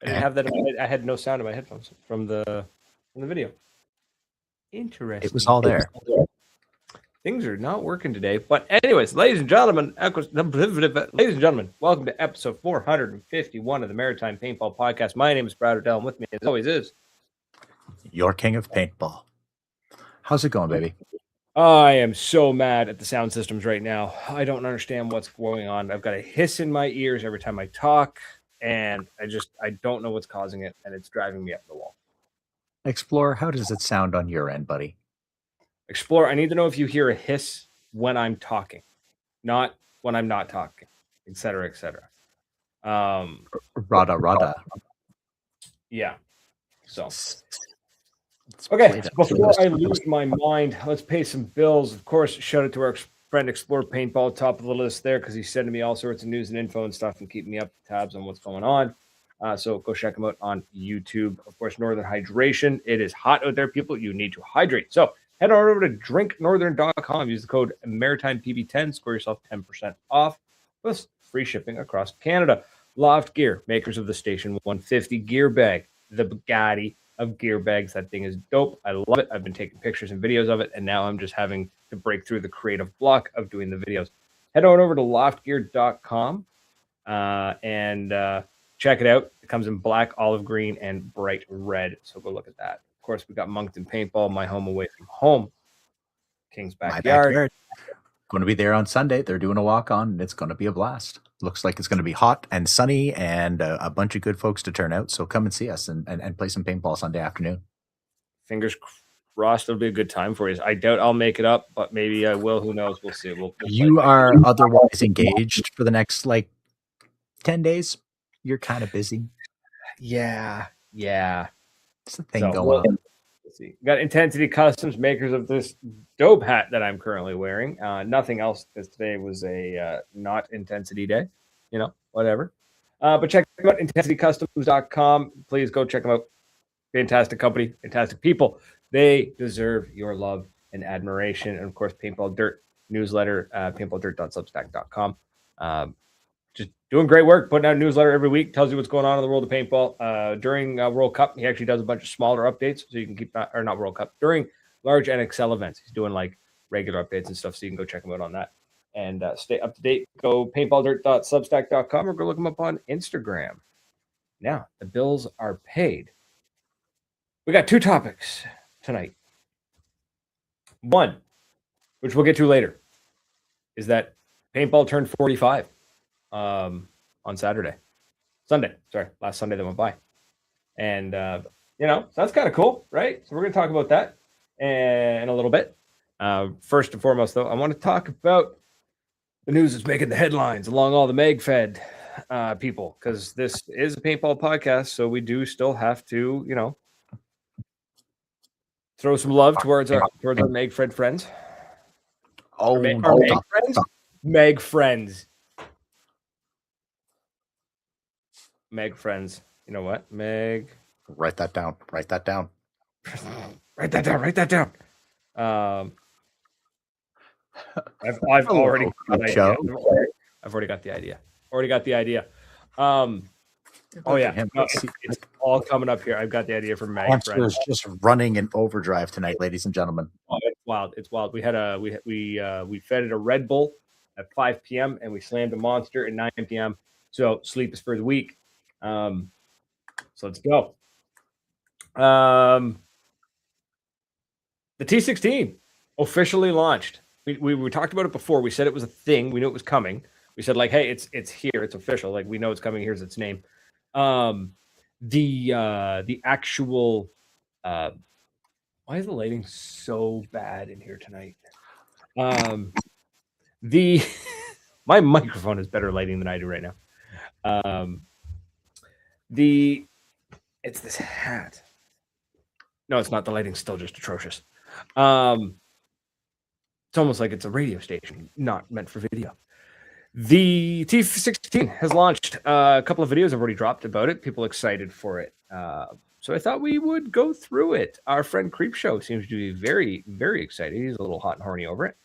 I didn't have that. I had no sound in my headphones from the video. Interesting. It was all there. Things are not working today. But anyways, ladies and gentlemen, welcome to episode 451 of the Maritime Paintball Podcast. My name is Brad Odell, and with me, as always, is your king of paintball. How's it going, baby? I am so mad at the sound systems right now. I don't understand what's going on. I've got a hiss in my ears every time I talk, and I don't know what's causing it, and it's driving me up the wall. Explorer, how does it sound on your end, buddy? Explorer, I need to know if you hear a hiss when I'm talking, not when I'm not talking, etc., etc. Rada. Yeah. So. Okay, before I lose my mind, let's pay some bills. Of course, shout out to our friend Explore Paintball, top of the list there, because he's sending me all sorts of news and info and stuff and keeping me up tabs on what's going on. So go check him out on YouTube. Of course, Northern Hydration. It is hot out there, people. You need to hydrate. So head on over to drinknorthern.com. Use the code MaritimePB10. Score yourself 10% off with free shipping across Canada. Loft Gear, makers of the Station 150 gear bag, the Bugatti of gear bags. That thing is dope. I love it. I've been taking pictures and videos of it, and now I'm just having to break through the creative block of doing the videos. Head on over to loftgear.com and check it out. It comes in black, olive green, and bright red. So go look at that. Of course, we got Moncton Paintball, my home away from home. King's backyard. Going to be there on Sunday. They're doing a walk-on, and it's going to be a blast. Looks like it's going to be hot and sunny and a bunch of good folks to turn out. So come and see us and play some paintball Sunday afternoon. Fingers crossed it'll be a good time for you. I doubt I'll make it up, but maybe I will. Who knows? We'll see. You are otherwise engaged for the next 10 days. You're kind of busy. Yeah. It's a thing going on. Let's see. We got Ntensity Customs, makers of this dope hat that I'm currently wearing. Nothing else, because today was a not intensity day. Whatever. But check them out, intensitycustoms.com. Please go check them out. Fantastic company, fantastic people. They deserve your love and admiration. And of course, Paintball Dirt newsletter, paintballdirt.substack.com. Just doing great work, putting out a newsletter every week, tells you what's going on in the world of paintball. During World Cup, he actually does a bunch of smaller updates, so you can keep that, or not World Cup, during large NXL events. He's doing regular updates and stuff, so you can go check him out on that. And stay up to date. Go paintballdirt.substack.com or go look him up on Instagram. Now, the bills are paid. We got two topics tonight. One, which we'll get to later, is that paintball turned 45 on Sunday. Last Sunday that went by. And, so that's kind of cool, right? So we're going to talk about that in a little bit. First and foremost, though, I want to talk about the news that's making the headlines along all the magfed people, because this is a paintball podcast, so we do still have to, throw some love towards our magfed friends. Oh, Meg friends. Meg friends. You know what? Meg. Write that down. Write that down. I've already got the idea. I've already got the idea. Oh yeah, it's all coming up here. I've got the idea for Meg friends. Is just running in overdrive tonight, ladies and gentlemen. Oh, it's wild. We had we fed it a Red Bull at 5 p.m. and we slammed a Monster at 9 p.m. So sleep is for the week. So let's go. The T16 officially launched. We talked about it before. We said it was a thing. We knew it was coming. We said hey, it's here. It's official. We know it's coming. Here's its name. The actual. Why is the lighting so bad in here tonight? My microphone has better lighting than I do right now. It's this hat. No, it's not. The lighting's still just atrocious. It's almost like it's a radio station, not meant for video. The T16 has launched. A couple of videos have already dropped about it. People excited for it. So I thought we would go through it. Our friend Creepshow seems to be very, very excited. He's a little hot and horny over it.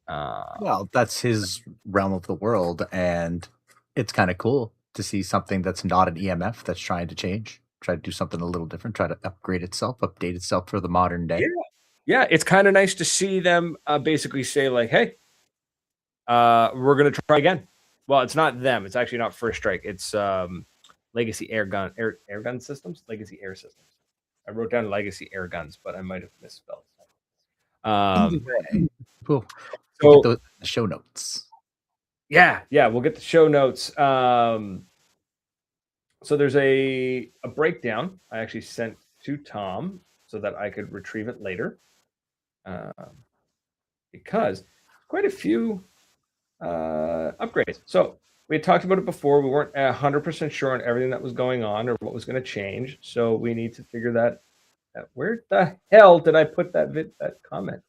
Well, that's his realm of the world, and it's kind of cool. to see something that's not an EMF that's trying to change, try to do something a little different, try to upgrade itself, update itself for the modern day. Yeah, it's kind of nice to see them basically say like, "Hey, we're gonna try again." Well, it's not them. It's actually not First Strike. It's Legacy Air Gun Systems. Legacy Air Systems. I wrote down Legacy Air Guns, but I might have misspelled. Either way, we'll So get the show notes. yeah, we'll get the show notes. So there's a breakdown I actually sent to Tom so that I could retrieve it later, because quite a few upgrades. So we had talked about it before. We weren't 100% sure on everything that was going on or what was going to change. So we need to figure that out. Where the hell did I put that comment?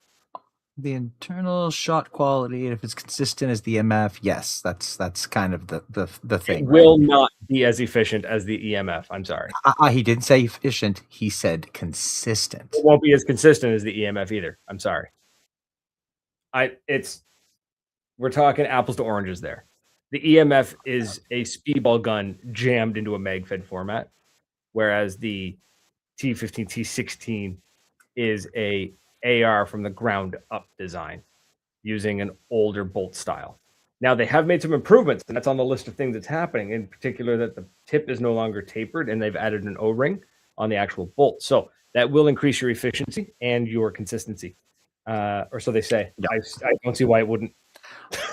The internal shot quality, if it's consistent as the EMF, yes, that's kind of the thing. It will not be as efficient as the EMF. I'm sorry. He didn't say efficient. He said consistent. It won't be as consistent as the EMF either. I'm sorry. We're talking apples to oranges there. The EMF is a speedball gun jammed into a magfed format, whereas the T15, T16 is a AR from the ground up design using an older bolt style. Now they have made some improvements, and that's on the list of things that's happening, in particular that the tip is no longer tapered and they've added an O-ring on the actual bolt. So that will increase your efficiency and your consistency. Or so they say. Yeah. I don't see why it wouldn't.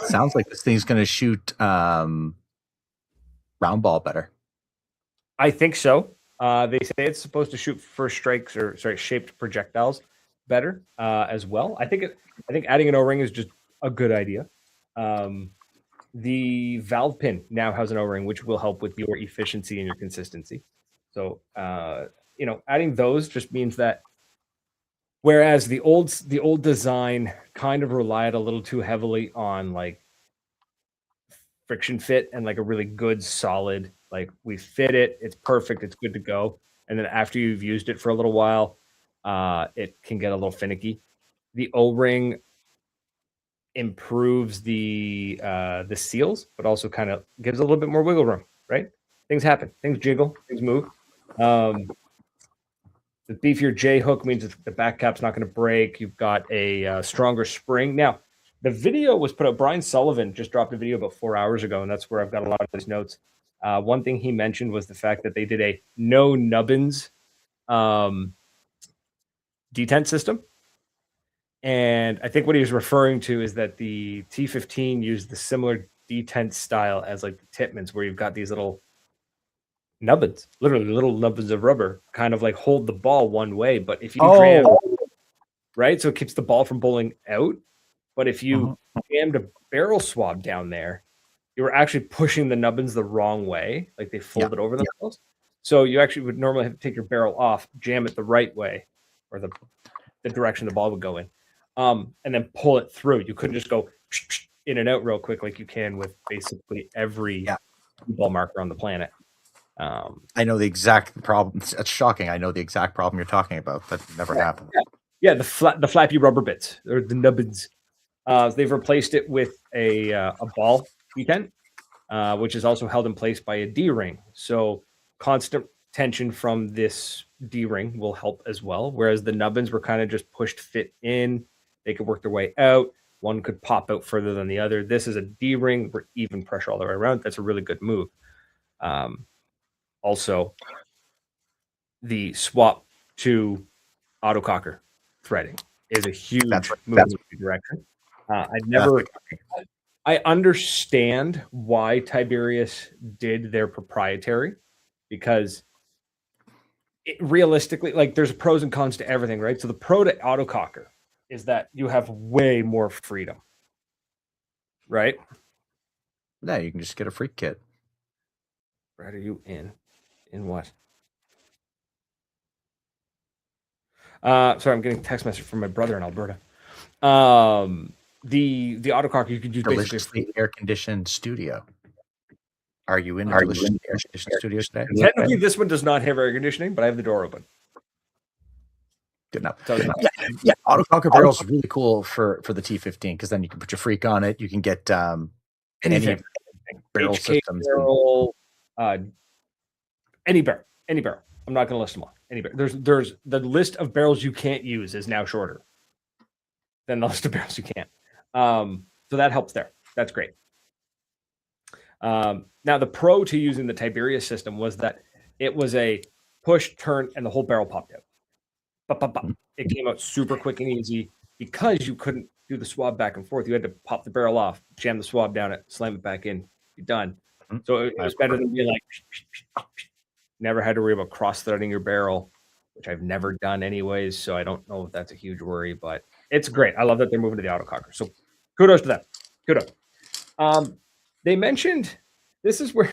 Sounds like this thing's going to shoot round ball better. I think so. They say it's supposed to shoot first strikes or shaped projectiles better as well. I think adding an O-ring is just a good idea. The valve pin now has an O-ring, which will help with your efficiency and your consistency. So adding those just means that whereas the old design kind of relied a little too heavily on like friction fit and like a really good solid, like we fit it, it's perfect, it's good to go. And then after you've used it for a little while, it can get a little finicky. The O-ring improves the seals, but also kind of gives a little bit more wiggle room, right? Things happen, things jiggle, things move. The beefier J hook means the back cap's not going to break. You've got a stronger spring. Now, the video was put up. Brian Sullivan just dropped a video about 4 hours ago, and that's where I've got a lot of these notes. One thing he mentioned was the fact that they did a no nubbins detent system. And I think what he was referring to is that the T15 used the similar detent style as like the Titmans, where you've got these little nubbins, literally little nubbins of rubber, kind of like hold the ball one way. But if you jam, right, so it keeps the ball from bowling out. But if you jammed a barrel swab down there, you were actually pushing the nubbins the wrong way, like they folded over themselves. So you actually would normally have to take your barrel off, jam it the right way, or the direction the ball would go in, and then pull it through. You couldn't just go in and out real quick like you can with basically every ball marker on the planet. I know the exact problem. It's shocking. I know the exact problem you're talking about. That never happened. Yeah, the flappy rubber bits or the nubbins. They've replaced it with a ball detent, which is also held in place by a D-ring. So constant tension from this D-ring will help as well. Whereas the nubbins were kind of just pushed fit in. They could work their way out. One could pop out further than the other. This is a D-ring for even pressure all the way around. That's a really good move. Also, the swap to autococker threading is a huge move in the direction. I understand why Tiberius did their proprietary, because realistically, like there's pros and cons to everything, right? So the pro to autococker is that you have way more freedom, right? Yeah, you can just get a free kit. Brad, are you in? In what? Sorry, I'm getting a text message from my brother in Alberta. The autococker you could use basically air conditioned studio. Are you in air conditioned studio today? Technically, this one does not have air conditioning, but I have the door open. Good enough. Yeah. Autococker barrel is really cool for the T15 because then you can put your freak on it. You can get any barrel systems. Barrel, Any barrel. I'm not going to list them all. Any barrel. There's the list of barrels you can't use is now shorter than the list of barrels you can. So that helps there. That's great. Now the pro to using the Tiberius system was that it was a push, turn, and the whole barrel popped out. It came out super quick and easy because you couldn't do the swab back and forth. You had to pop the barrel off, jam the swab down it, slam it back in, you're done. So it was better than being like, never had to worry about cross-threading your barrel, which I've never done anyways. So I don't know if that's a huge worry, but it's great. I love that they're moving to the autococker. So kudos to them. Kudos. They mentioned this is where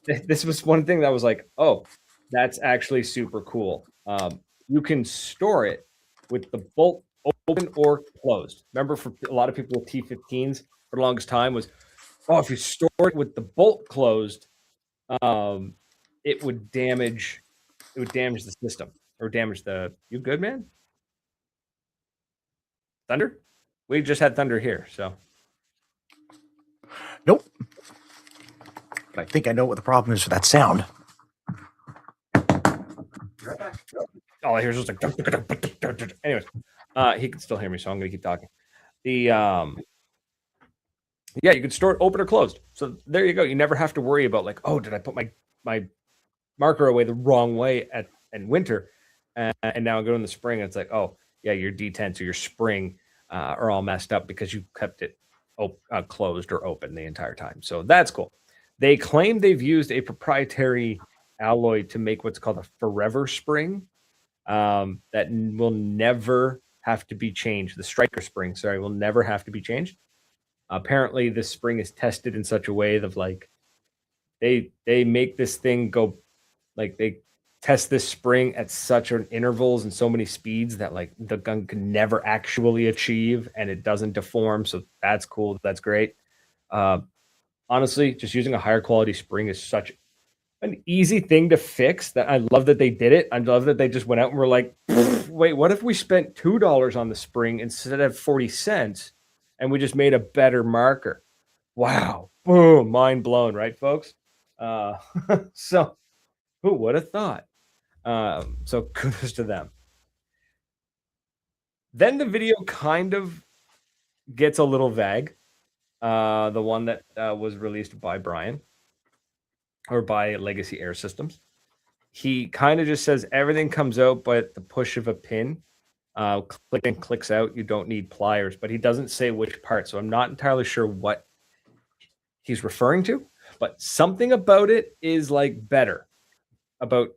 this was one thing that was like, oh, that's actually super cool. You can store it with the bolt open or closed. Remember, for a lot of people with T15s for the longest time was, oh, if you store it with the bolt closed, it would damage the system or damage the. You good, man? Thunder? We just had thunder here, so. Nope. But I think I know what the problem is with that sound. All I hear is just like. Anyways, he can still hear me, so I'm going to keep talking. Yeah, you can store it open or closed. So there you go. You never have to worry about like, oh, did I put my marker away the wrong way in winter, and now I go in the spring and it's like, oh yeah, your detents or your spring are all messed up because you kept it closed or open the entire time. So that's cool. They claim they've used a proprietary alloy to make what's called a forever spring that will never have to be changed. The striker spring, sorry, will never have to be changed. Apparently, this spring is tested in such a way that like they make this thing go, like they test this spring at such an intervals and so many speeds that like the gun can never actually achieve, and it doesn't deform. So that's cool. That's great. Honestly, just using a higher quality spring is such an easy thing to fix that I love that they did it. I love that they just went out and were like, wait, what if we spent $2 on the spring instead of 40 cents and we just made a better marker? Wow. Boom. Mind blown, right, folks? So who would have thought? So kudos to them. Then the video kind of gets a little vague. The one that was released by Brian or by Legacy Air Systems. He kind of just says everything comes out by the push of a pin. Click and clicks out. You don't need pliers, but he doesn't say which part. So I'm not entirely sure what he's referring to, but something about it is like better about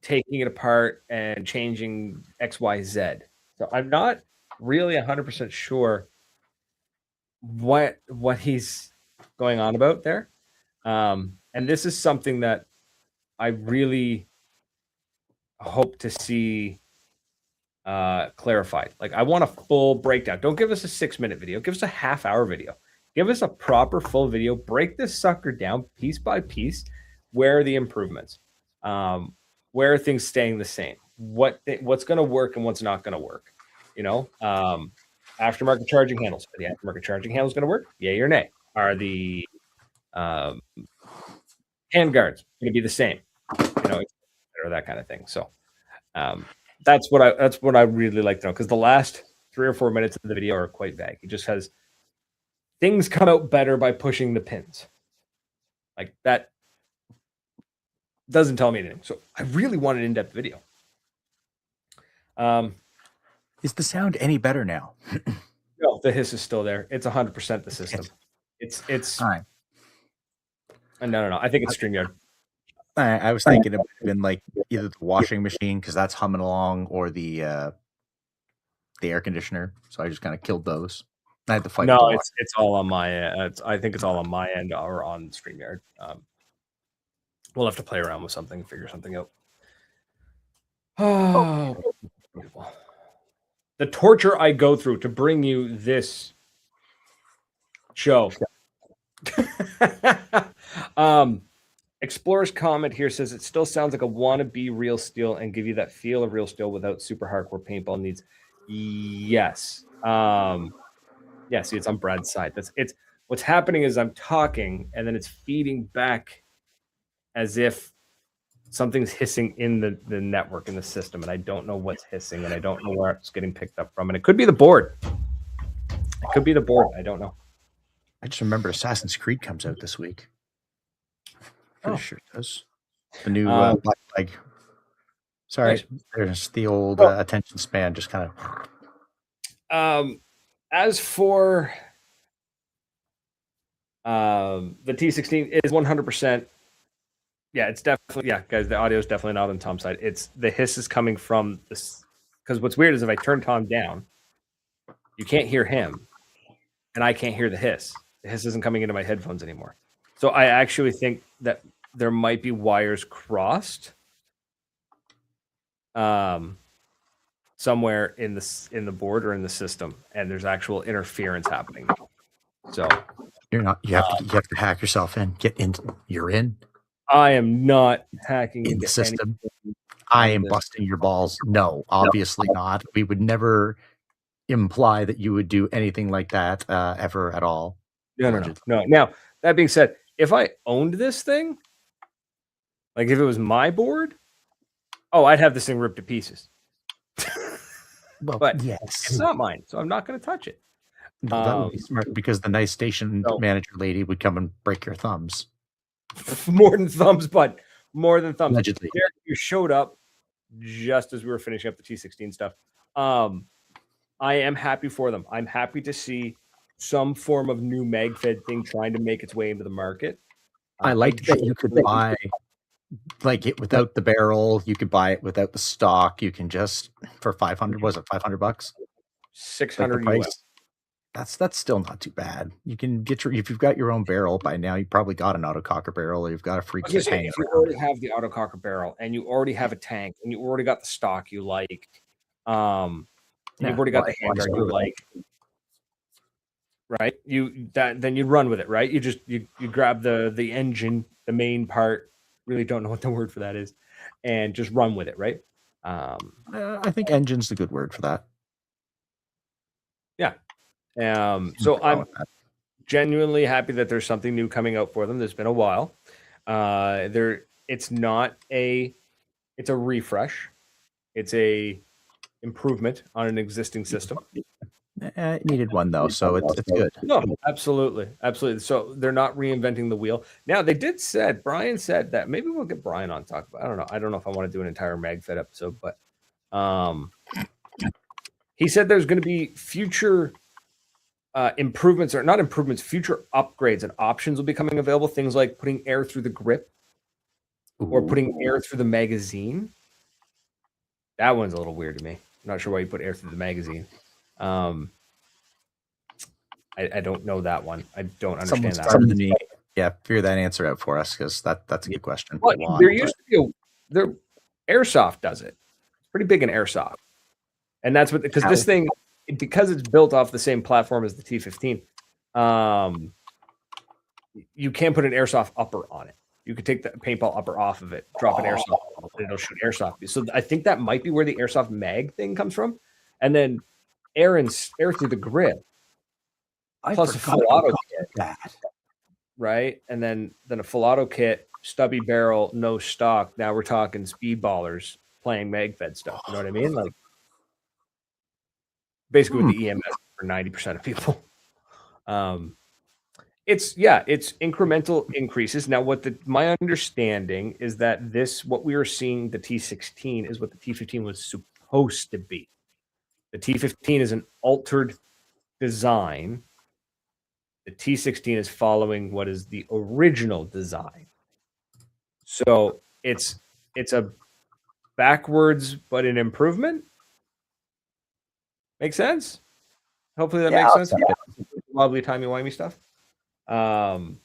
taking it apart and changing X, Y, Z. So I'm not really 100% sure what he's going on about there. And this is something that I really hope to see clarified. Like, I want a full breakdown. Don't give us a 6-minute video. Give us a half-hour video. Give us a proper full video. Break this sucker down piece by piece. Where are the improvements? Where are things staying the same? What's going to work and what's not going to work? You know, aftermarket charging handles. Are the aftermarket charging handles going to work? Yay or nay? Are the hand guards going to be the same? You know, or that kind of thing. So that's what I really like to know, because the last 3 or 4 minutes of the video are quite vague. He just has things come out better by pushing the pins. Like, that doesn't tell me anything. So I really want an in-depth video. Is the sound any better now? No, the hiss is still there. It's 100% the system. It's all right. No. I think it's StreamYard. I was thinking it would have been like either the washing machine, because that's humming along, or the air conditioner. So I just kind of killed those. I had to fight. No, it's all on my end. I think it's all on my end or on StreamYard. We'll have to play around with something, figure something out. Oh, the torture I go through to bring you this show. Explorer's comment here says it still sounds like a wannabe real steel and give you that feel of real steel without super hardcore paintball needs. Yes. Yeah, see, it's on Brad's side. It's what's happening is I'm talking and then it's feeding back as if something's hissing in the network, in the system, and I don't know what's hissing, and I don't know where it's getting picked up from. And it could be the board. It could be the board. I don't know. I just remember Assassin's Creed comes out this week. Pretty sure it does. The new Black Flag. Sorry, nice. There's the old attention span just kind of. As for the T16 is 100%. Yeah, it's definitely, guys, the audio is definitely not on Tom's side. It's the hiss is coming from this, because what's weird is if I turn Tom down, you can't hear him, and I can't hear the hiss. The hiss isn't coming into my headphones anymore. So I actually think that there might be wires crossed somewhere in the board or in the system, and there's actual interference happening. So you have to hack yourself in. Get in. You're in. I am not hacking in the system. I am busting your balls. No, obviously not. We would never imply that you would do anything like that ever at all. No. Now, that being said, if I owned this thing, like if it was my board, I'd have this thing ripped to pieces. Well, but yes, it's not mine, so I'm not going to touch it. No, that would be smart, because the nice station manager lady would come and break your thumbs. More than thumbs, but more than thumbs. Allegedly. You showed up just as we were finishing up the T16 stuff. I am happy for them. I'm happy to see some form of new magfed thing trying to make its way into the market. I like that you could buy like it without the barrel. You could buy it without the stock. You can just for $500. Was it $500? 600 like US. That's still not too bad. You can get if you've got your own barrel by now, you probably got an autococker barrel, or you've got a free kit hanging around. You already have the autococker barrel, and you already have a tank, and you already got the stock you like. You've already got the handguard you like. Right? Then you run with it, right? You grab the engine, the main part. Really don't know what the word for that is, and just run with it, right? I think engine's the good word for that. Yeah. So I'm genuinely happy that there's something new coming out for them. There's been a while. It's a refresh. It's a improvement on an existing system. It needed one though, so it's good. No, absolutely. So they're not reinventing the wheel. Now Brian said that maybe we'll get Brian on talk about. I don't know if I want to do an entire magfed episode, but he said there's going to be future improvements, or not improvements, future upgrades and options will be coming available. Things like putting air through the grip or putting air through the magazine. That one's a little weird to me. I'm not sure why you put air through the magazine. I don't know that one. I don't understand that. Figure that answer out for us, because that's a good question. Well, there used to be Airsoft does it. It's pretty big in Airsoft. And that's what, because this thing, because it's built off the same platform as the T15, you can't put an airsoft upper on it. You could take the paintball upper off of it, drop an airsoft, and it'll shoot airsoft. So I think that might be where the airsoft mag thing comes from. And then air through the grip, plus a full auto kit, right? And then a full auto kit, stubby barrel, no stock. Now we're talking speedballers playing magfed stuff. You know what I mean? Like basically with the EMS for 90% of people. It's incremental increases. Now, my understanding is that what we are seeing, the T16, is what the T15 was supposed to be. The T15 is an altered design. The T16 is following what is the original design. So it's a backwards, but an improvement. Make sense? Hopefully that makes sense. Lovely timey-wimey stuff. So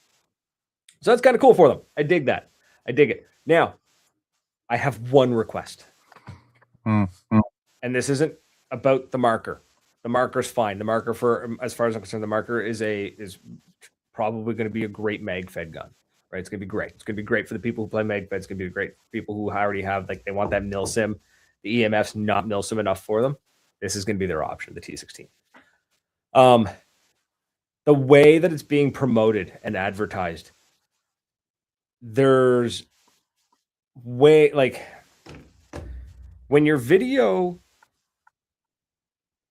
that's kind of cool for them. I dig that. I dig it. Now, I have one request. And this isn't about the marker. The marker's fine. The marker, as far as I'm concerned, the marker is probably going to be a great magfed gun. Right? It's going to be great. It's going to be great for the people who play magfed. It's going to be great for people who already have, they want that milsim. The EMF's not milsim enough for them. This is going to be their option, the T16. The way that it's being promoted and advertised, there's way, like when your video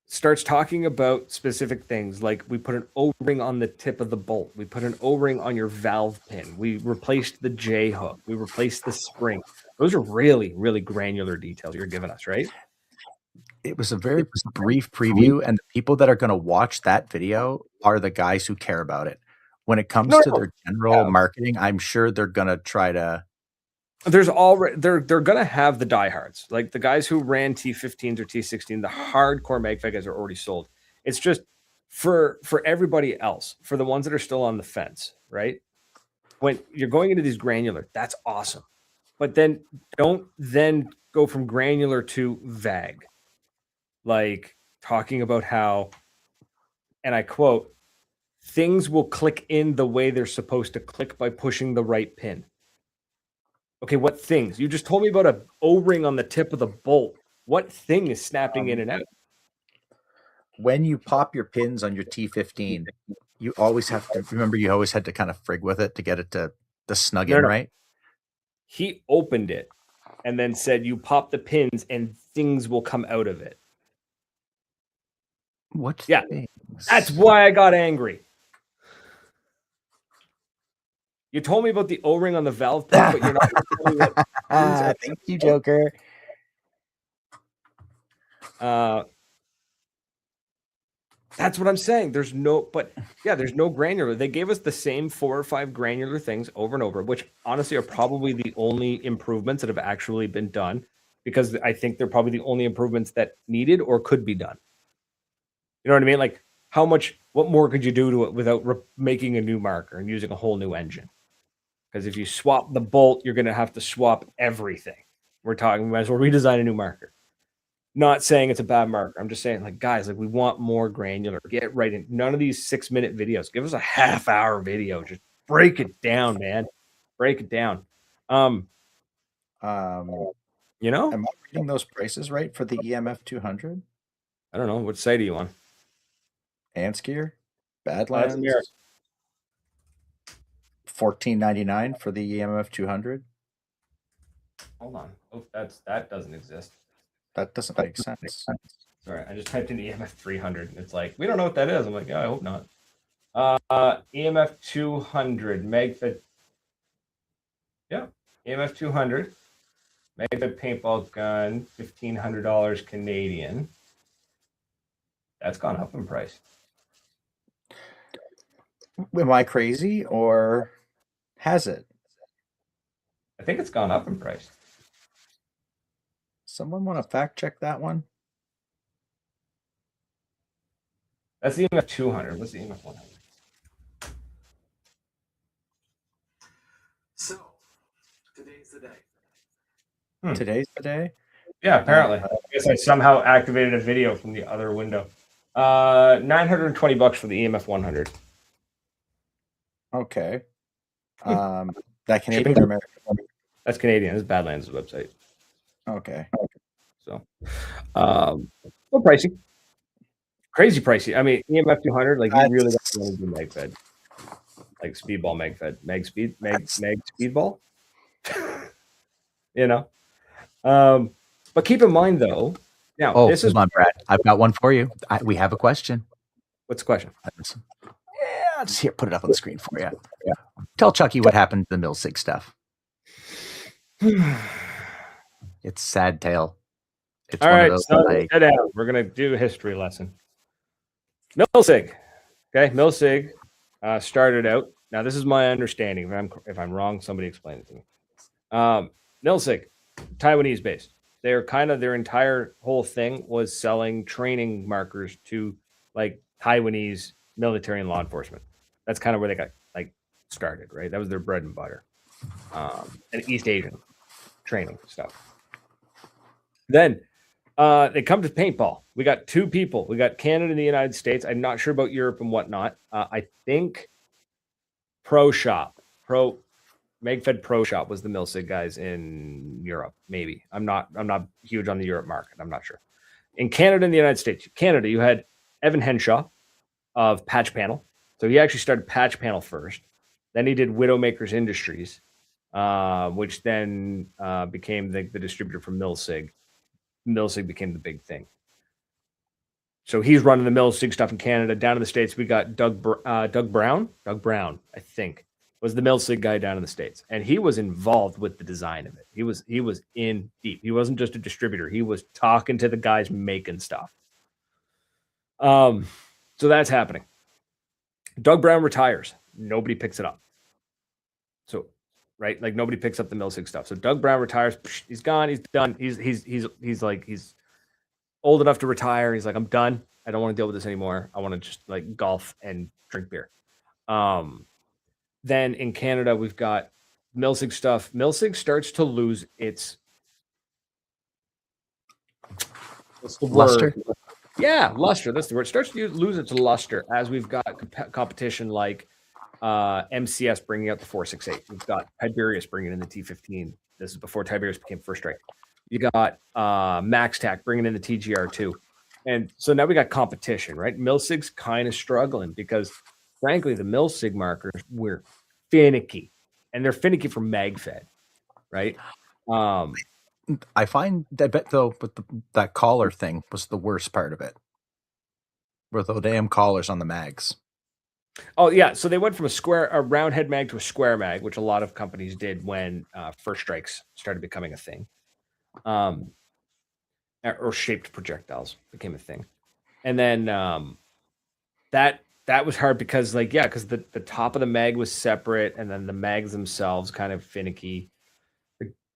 starts talking about specific things, like we put an O-ring on the tip of the bolt, we put an O-ring on your valve pin, we replaced the J hook, we replaced the spring. Those are really, really granular details you're giving us, right? It was a very brief preview, and the people that are gonna watch that video are the guys who care about it. When it comes No, to no. their general marketing, I'm sure they're gonna try to There's already they're gonna have the diehards, like the guys who ran T15s or T16. The hardcore magfed guys are already sold. It's just for everybody else, for the ones that are still on the fence, right? When you're going into these granular, that's awesome, but then don't then go from granular to vague, like talking about how, and I quote, things will click in the way they're supposed to click by pushing the right pin. Okay, what things? You just told me about a O-ring on the tip of the bolt. What thing is snapping in and out? when you pop your pins on your T15, you always have to remember you always had to kind of frig with it to get it to snug in, No. right? He opened it and then said, "You pop the pins and things will come out of it." What Yeah, things? that's why I got angry. You told me about the O-ring on the valve pin, but you're not telling me what things are. Thank you, Joker. That's what I'm saying. There's no granular. They gave us the same 4 or 5 granular things over and over, which honestly are probably the only improvements that have actually been done, because I think they're probably the only improvements that needed or could be done. You know what I mean? Like what more could you do to it without making a new marker and using a whole new engine? Because if you swap the bolt, you're going to have to swap everything. We might as well redesign a new marker. Not saying it's a bad marker. I'm just saying, like, guys, like, we want more granular. Get right in. None of these 6-minute videos. Give us a half-hour video. Just break it down, man. Break it down. You know, Am I reading those prices right for the EMF 200? I don't know. What site are you on? Antskier, That's Badlands, American. $14.99 for the EMF 200. Hold on. Oh, that doesn't exist. That doesn't make sense. Sorry, I just typed in EMF 300. And it's like, we don't know what that is. I'm like, yeah, I hope not. EMF 200 magfed. Yeah, EMF 200 magfed paintball gun, $1,500 Canadian. That's gone up in price. Am I crazy or has it? I think it's gone up in price. Someone want to fact check that one? That's the EMF 200. What's the EMF 100? So, today's the day. Today's the day? Yeah, apparently. I guess I somehow activated a video from the other window. $920 for the EMF 100. Okay. That Canadian or American? That's Canadian. This is Badlands' website. Okay. So, a little pricey. Crazy pricey. I mean, EMF 200, like, you really don't want to do magfed. Like speedball magfed. Mag speedball. You know? But keep in mind, though, now, this is hold on, Brad. I've got one for you. We have a question. What's the question? Yeah, I'll just here, put it up on the screen for you. Yeah. Tell Chucky what happened to the Milsig stuff. It's sad tale. It's all one right, of those so like, get out. We're gonna do a history lesson. Milsig. Okay, Milsig started out. Now, this is my understanding. If I'm wrong, somebody explain it to me. Milsig, Taiwanese based. They're kind of their entire whole thing was selling training markers to like Taiwanese military and law enforcement. That's kind of where they got like started, right? That was their bread and butter. And East Asian training stuff. Then they come to paintball. We got 2 people. We got Canada and the United States. I'm not sure about Europe and whatnot. I think magfed Pro Shop was the Milsig guys in Europe. Maybe I'm not huge on the Europe market. I'm not sure. In Canada and the United States, Canada, you had Evan Henshaw of Patch Panel. So he actually started Patch Panel first. Then he did Widowmakers Industries. which then became the distributor for Milsig. Milsig became the big thing. So he's running the Milsig stuff in Canada. Down in the States, we got Doug Brown. Doug Brown, I think, was the Milsig guy down in the States. And he was involved with the design of it. He was in deep. He wasn't just a distributor. He was talking to the guys making stuff. So that's happening. Doug Brown retires. Nobody picks it up. So, right, like nobody picks up the Milsig stuff. So Doug Brown retires. He's gone. He's done. He's old enough to retire. He's like, I'm done. I don't want to deal with this anymore. I want to just like golf and drink beer. Then in Canada, we've got Milsig stuff. Milsig starts to lose its luster. Word? Yeah, luster. That's the word. It starts to lose its luster as we've got competition like MCS bringing out the 468. We've got Tiberius bringing in the T15. This is before Tiberius became First Strike. You got MaxTac bringing in the TGR2. And so now we got competition, right? Milsig's kind of struggling because, frankly, the Milsig markers were finicky. And they're finicky for magfed, right? I find that bet though, but that collar thing was the worst part of it. Were the damn collars on the mags. Oh yeah, so they went from a round head mag to a square mag, which a lot of companies did when First Strikes started becoming a thing. Or shaped projectiles became a thing. And then that was hard because because the top of the mag was separate and then the mags themselves kind of finicky.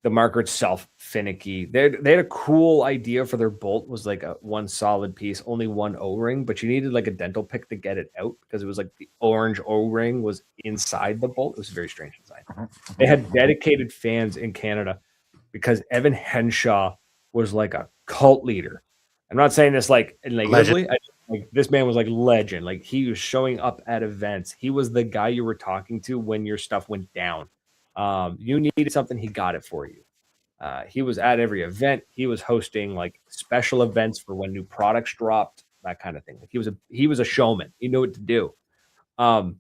The marker itself finicky. They had a cool idea for their bolt, was like a one solid piece, only one O-ring, but you needed like a dental pick to get it out because it was like the orange O-ring was inside the bolt. It was very strange design. They had dedicated fans in Canada because Evan Henshaw was like a cult leader. I'm not saying this like negatively. This man was like legend. Like he was showing up at events. He was the guy you were talking to when your stuff went down. You needed something, he got it for you. He was at every event. He was hosting like special events for when new products dropped, that kind of thing. Like he was a showman. He knew what to do. And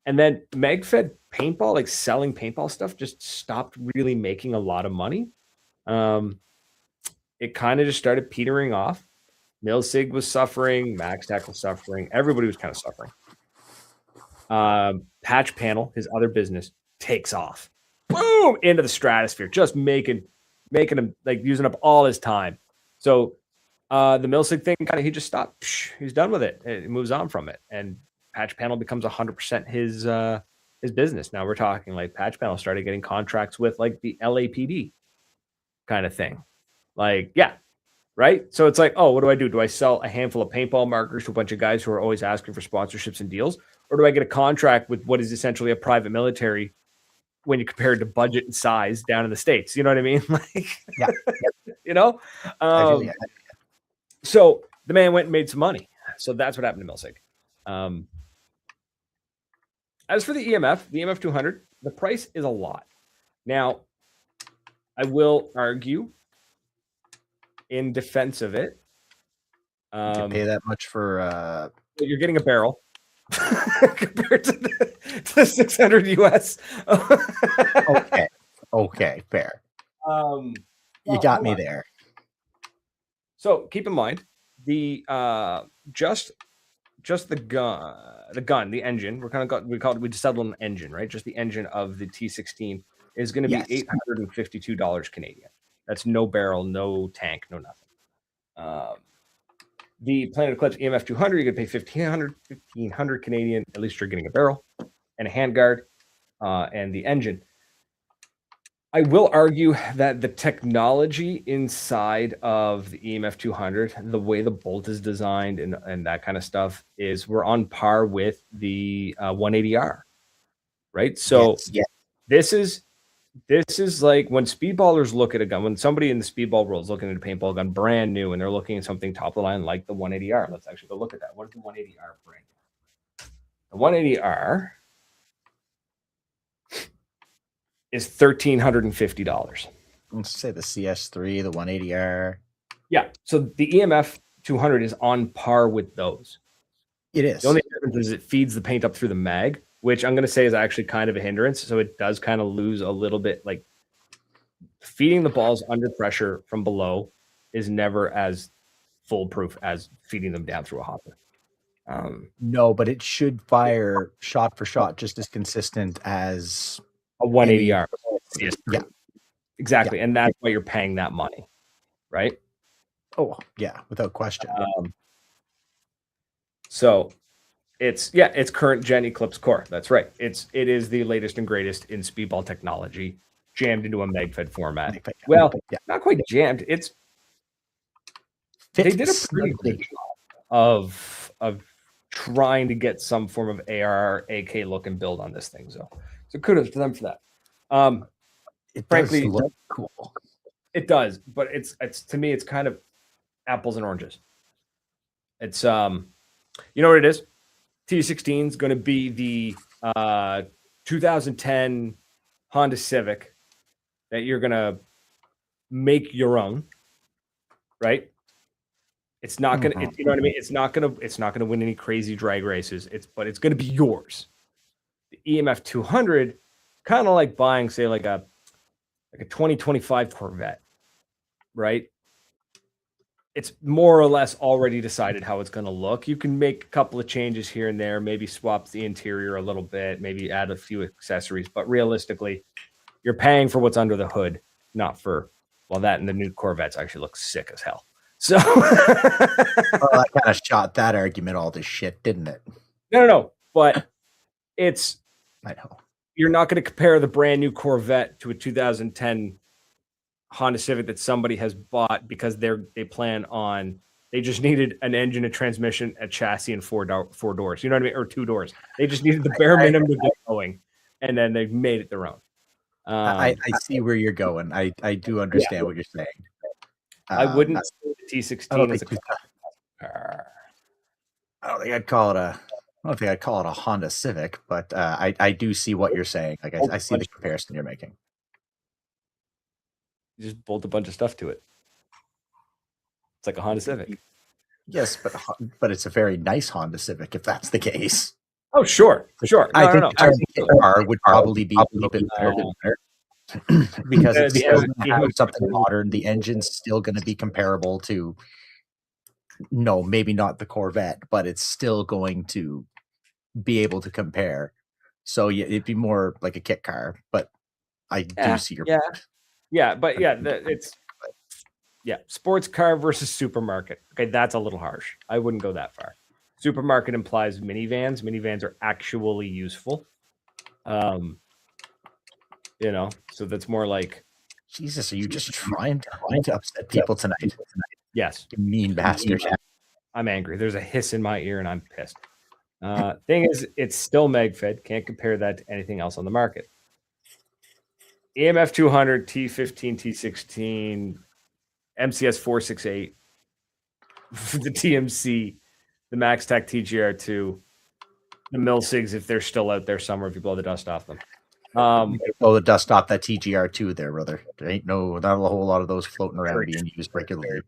then magfed paintball, like selling paintball stuff, just stopped really making a lot of money. It kind of just started petering off. Milsig was suffering, MaxTac was suffering, everybody was kind of suffering. Patch Panel, his other business, takes off. Boom! Into the stratosphere, just making him like using up all his time. So the Milsig thing kind of he just stopped. He's done with it. It moves on from it. And Patch Panel becomes 100% his business. Now we're talking like Patch Panel started getting contracts with like the LAPD kind of thing. Like, yeah, right? So it's like, oh, what do? Do I sell a handful of paintball markers to a bunch of guys who are always asking for sponsorships and deals? Or do I get a contract with what is essentially a private military when you compare it to budget and size down in the States? You know what I mean? Like, yeah. You know? So the man went and made some money. So that's what happened to Milsig. As for the EMF 200, the price is a lot. Now, I will argue in defense of it. You can pay that much for you're getting a barrel compared to the 600 US. Okay, fair. You got me there. So keep in mind the just the gun, the engine. We settled on engine, right? Just the engine of the T16 is going to be $852 Canadian. That's no barrel, no tank, no nothing. The Planet Eclipse EMF 200, you're going to pay $1,500 Canadian. At least you're getting a barrel and a handguard and the engine. I will argue that the technology inside of the EMF 200, the way the bolt is designed and that kind of stuff, is we're on par with the 180R, right? So This is like when speedballers look at a gun, when somebody in the speedball world is looking at a paintball gun brand new and they're looking at something top of the line like the 180R. Let's actually go look at that. What is the 180R bring? The 180R is $1,350. Let's say the CS3, the 180R. Yeah. So the EMF 200 is on par with those. It is. The only difference is it feeds the paint up through the mag. which I'm going to say is actually kind of a hindrance. So it does kind of lose a little bit. Like feeding the balls under pressure from below is never as foolproof as feeding them down through a hopper. No, but it should fire shot for shot just as consistent as a 180 yard. Yeah, exactly. Yeah. And that's why you're paying that money, right? Oh, yeah, without question. So it's current gen Eclipse core. That's right. It is the latest and greatest in speedball technology, jammed into a magfed format. Well, not quite jammed. They did a pretty good job of trying to get some form of AR, AK look and build on this thing. So kudos to them for that. It frankly, does look cool. It does, but it's to me, it's kind of apples and oranges. It's you know what it is? T16 is going to be the 2010 Honda Civic that you're going to make your own, right? It's not going to, you know what I mean? It's not going to win any crazy drag races. But it's going to be yours. The EMF 200, kind of like buying, say, like a 2025 Corvette, right? It's more or less already decided how it's going to look. You can make a couple of changes here and there, maybe swap the interior a little bit, maybe add a few accessories, but realistically, you're paying for what's under the hood, not for, well, that and the new Corvettes actually look sick as hell. So well, that kind of shot that argument all to shit, didn't it? No. But it's, I know. You're not going to compare the brand new Corvette to a 2010 Honda Civic that somebody has bought because they just needed an engine, a transmission, a chassis, and four doors. You know what I mean? Or 2 doors. They just needed the bare minimum to get going, and then they've made it their own. I see where you're going. I do understand what you're saying. I wouldn't say the T16 is a car. I don't think I'd call it a Honda Civic, but I do see what you're saying. Like I see the comparison you're making. You just bolt a bunch of stuff to it. It's like a Honda Civic. Yes, but it's a very nice Honda Civic if that's the case. Oh, sure. I think the car would probably be a little bit better. Because it's still going to have something modern. The engine's still going to be comparable to, no, maybe not the Corvette, but it's still going to be able to compare. So yeah, it'd be more like a kit car, but I do see your point. Yeah, but it's sports car versus supermarket. Okay, that's a little harsh. I wouldn't go that far. Supermarket implies minivans. Minivans are actually useful. So that's more like, Jesus, are you just trying to upset people tonight? Yes. You mean bastard. I'm angry. There's a hiss in my ear and I'm pissed. Thing is, it's still magfed. Can't compare that to anything else on the market. EMF 200, T15, T16, MCS 468, the TMC, the MaxTac TGR2, the Milsigs, if they're still out there somewhere, if you blow the dust off them. Blow the dust off that TGR2 there, brother. There ain't not a whole lot of those floating around being used regularly.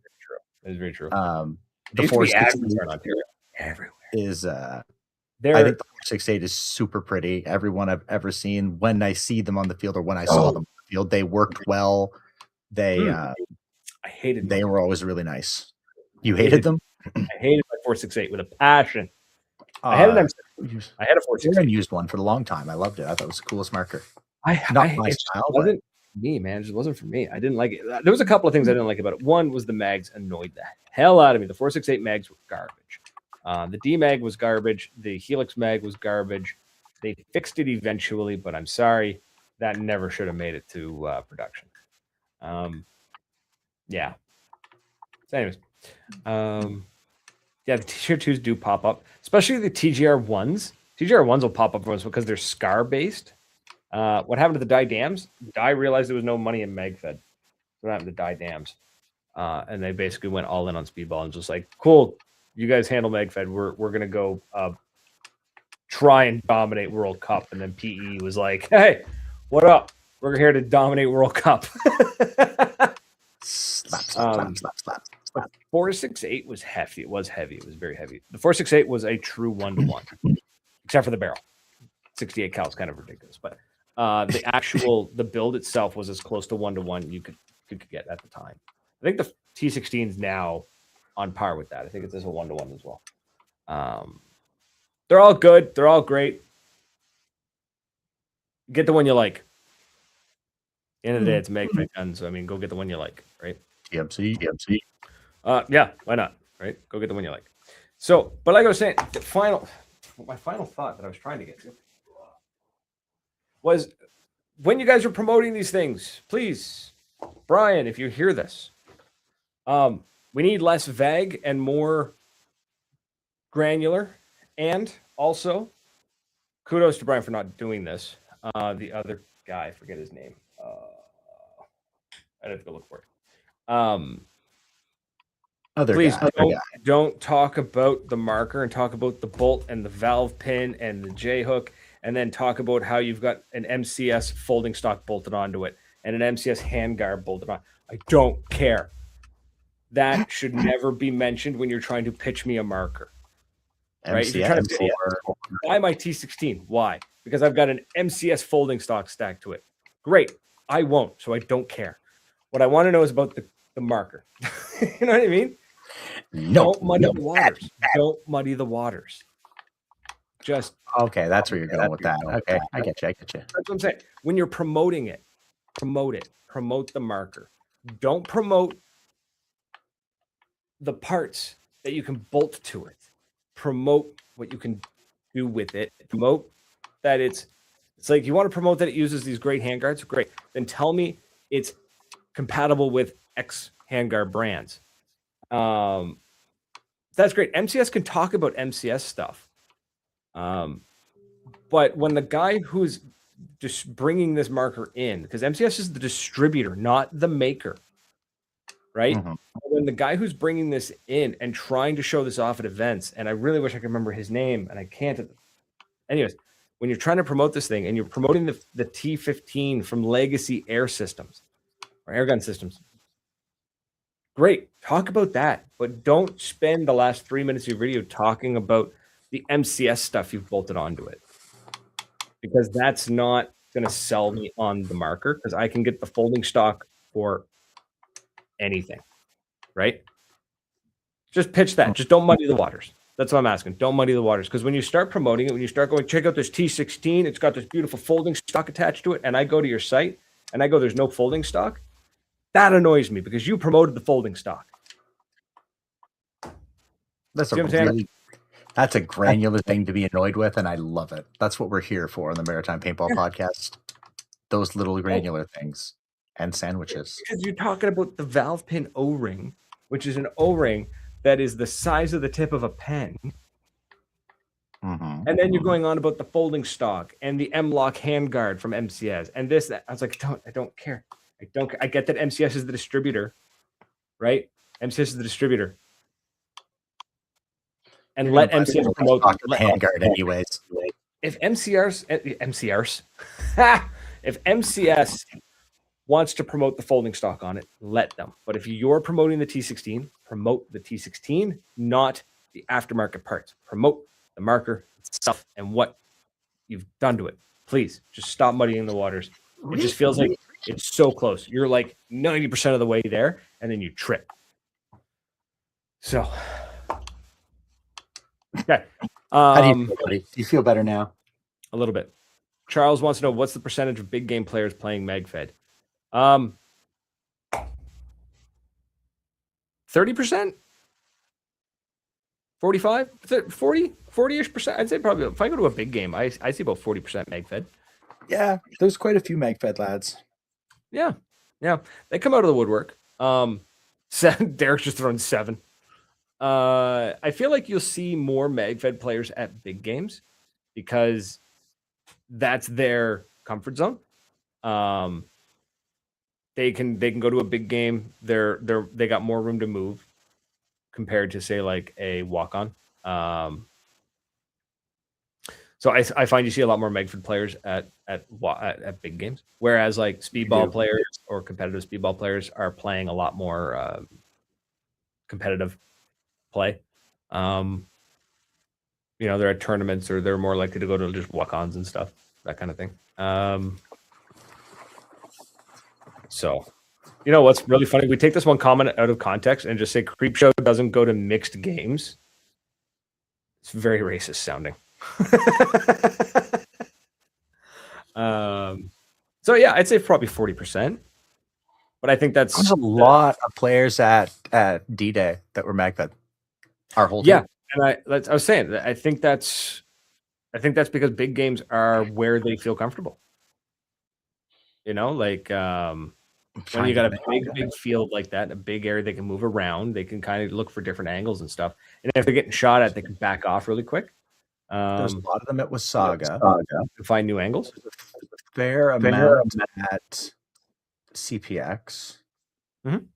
That's very true. The 468 everywhere is I think the 468 is super pretty. Everyone I've ever seen, when I see them on the field or when I saw them on the field, they worked well. I hated them. They were always really nice. You hated them? I hated my 468 with a passion. I had a 468. I used one for a long time. I loved it. I thought it was the coolest marker. Wasn't me, man. It just wasn't for me. I didn't like it. There was a couple of things I didn't like about it. One was the mags annoyed the hell out of me. The 468 mags were garbage. The D mag was garbage. The Helix mag was garbage. They fixed it eventually, but I'm sorry, that never should have made it to production. Yeah. So anyways, the T-Tier 2s do pop up, especially the TGR 1s. TGR 1s will pop up for us because they're SCAR based. What happened to the die dams? Die realized there was no money in magfed. What happened to die dams? And they basically went all in on speedball and just like, cool, you guys handle magfed. We're gonna go try and dominate World Cup. And then PE was like, hey, what up? We're here to dominate World Cup. Slap. 468 was hefty. It was heavy. It was very heavy. The 468 was a true 1-to-1, except for the barrel. 68 cal is kind of ridiculous, but the build itself was as close to 1-to-1 you could get at the time. I think the T16 is now on par with that. I think it's just a 1-to-1 as well. They're all good. They're all great. Get the one you like. End of the day, it's magfed gun, so I mean, go get the one you like, right? TMC. Yeah, why not? Right? Go get the one you like. So, but like I was saying, my final thought that I was trying to get to was when you guys are promoting these things, please, Brian, if you hear this, we need less vague and more granular. And also, kudos to Brian for not doing this. The other guy, I forget his name. I'd have to go look for it. Please don't talk about the marker and talk about the bolt and the valve pin and the J hook, and then talk about how you've got an MCS folding stock bolted onto it and an MCS handguard bolted on. I don't care. That should never be mentioned when you're trying to pitch me a marker. Right? If you're trying to buy my T16, why? Because I've got an MCS folding stock stacked to it. Great. I won't, so I don't care. What I want to know is about the marker. You know what I mean? Don't muddy the waters. Don't muddy the waters. Just okay. That's where you're going with that. Okay, I get you. That's what I'm saying. When you're promoting it, promote it. Promote the marker. Don't promote the parts that you can bolt to it. Promote what you can do with it. Promote that it's like you want to promote that it uses these great handguards. Great. Then tell me it's compatible with X handguard brands. That's great. MCS can talk about MCS stuff. But when the guy who's just bringing this marker in, because MCS is the distributor, not the maker, right? Mm-hmm. When the guy who's bringing this in and trying to show this off at events, and I really wish I could remember his name, and I can't. Anyways, when you're trying to promote this thing and you're promoting the T15 from Legacy Air Systems or Airgun Systems, great. Talk about that, but don't spend the last 3 minutes of your video talking about the MCS stuff you've bolted onto it, because that's not going to sell me on the marker, because I can get the folding stock for anything, right? Just pitch that. Just don't muddy the waters. That's what I'm asking. Don't muddy the waters, because when you start promoting it, when you start going, check out this T16, it's got this beautiful folding stock attached to it, and I go to your site and I go, there's no folding stock, that annoys me because you promoted the folding stock. That's that's a granular thing to be annoyed with, and I love it. That's what we're here for on the Maritime Paintball Podcast. Those little granular things and sandwiches. Because you're talking about the valve pin O-ring, which is an O-ring that is the size of the tip of a pen. Mm-hmm. And then you're going on about the folding stock and the M-Lock handguard from MCS and this, that. I was like, I don't care. I get that MCS is the distributor, right? MCS is the distributor. And let MCS promote the handguard anyways. If if MCS wants to promote the folding stock on it, let them. But if you're promoting the T16, promote the T16, not the aftermarket parts. Promote the marker itself and what you've done to it. Please, just stop muddying the waters. It just feels like it's so close. You're like 90% of the way there, and then you trip. So, okay. How do you feel, buddy? Do you feel better now? A little bit. Charles wants to know, what's the percentage of big game players playing magfed? 30%? 45? 40-ish percent? I'd say probably, if I go to a big game, I see about 40% magfed. Yeah, there's quite a few magfed lads. Yeah. They come out of the woodwork. Derek's just thrown 7. I feel like you'll see more magfed players at big games because that's their comfort zone. They can go to a big game. They got more room to move compared to, say, like a walk-on. So I find you see a lot more magfed players at big games, whereas like speedball players or competitive speedball players are playing a lot more competitive play. they're at tournaments, or they're more likely to go to just walk-ons and stuff, that kind of thing. So, what's really funny? We take this one comment out of context and just say Creepshow doesn't go to mixed games. It's very racist sounding. So yeah, I'd say probably 40%. But I think that's There's a lot of players at D-Day that were magfed. Our whole yeah. team. And I was saying, I think that's because big games are where they feel comfortable. Like when you got a big field like that, a big area they can move around, they can kind of look for different angles and stuff. And if they're getting shot at, they can back off really quick. There's a lot of them at Wasaga. To find new angles. Fair amount at CPX. Mhm.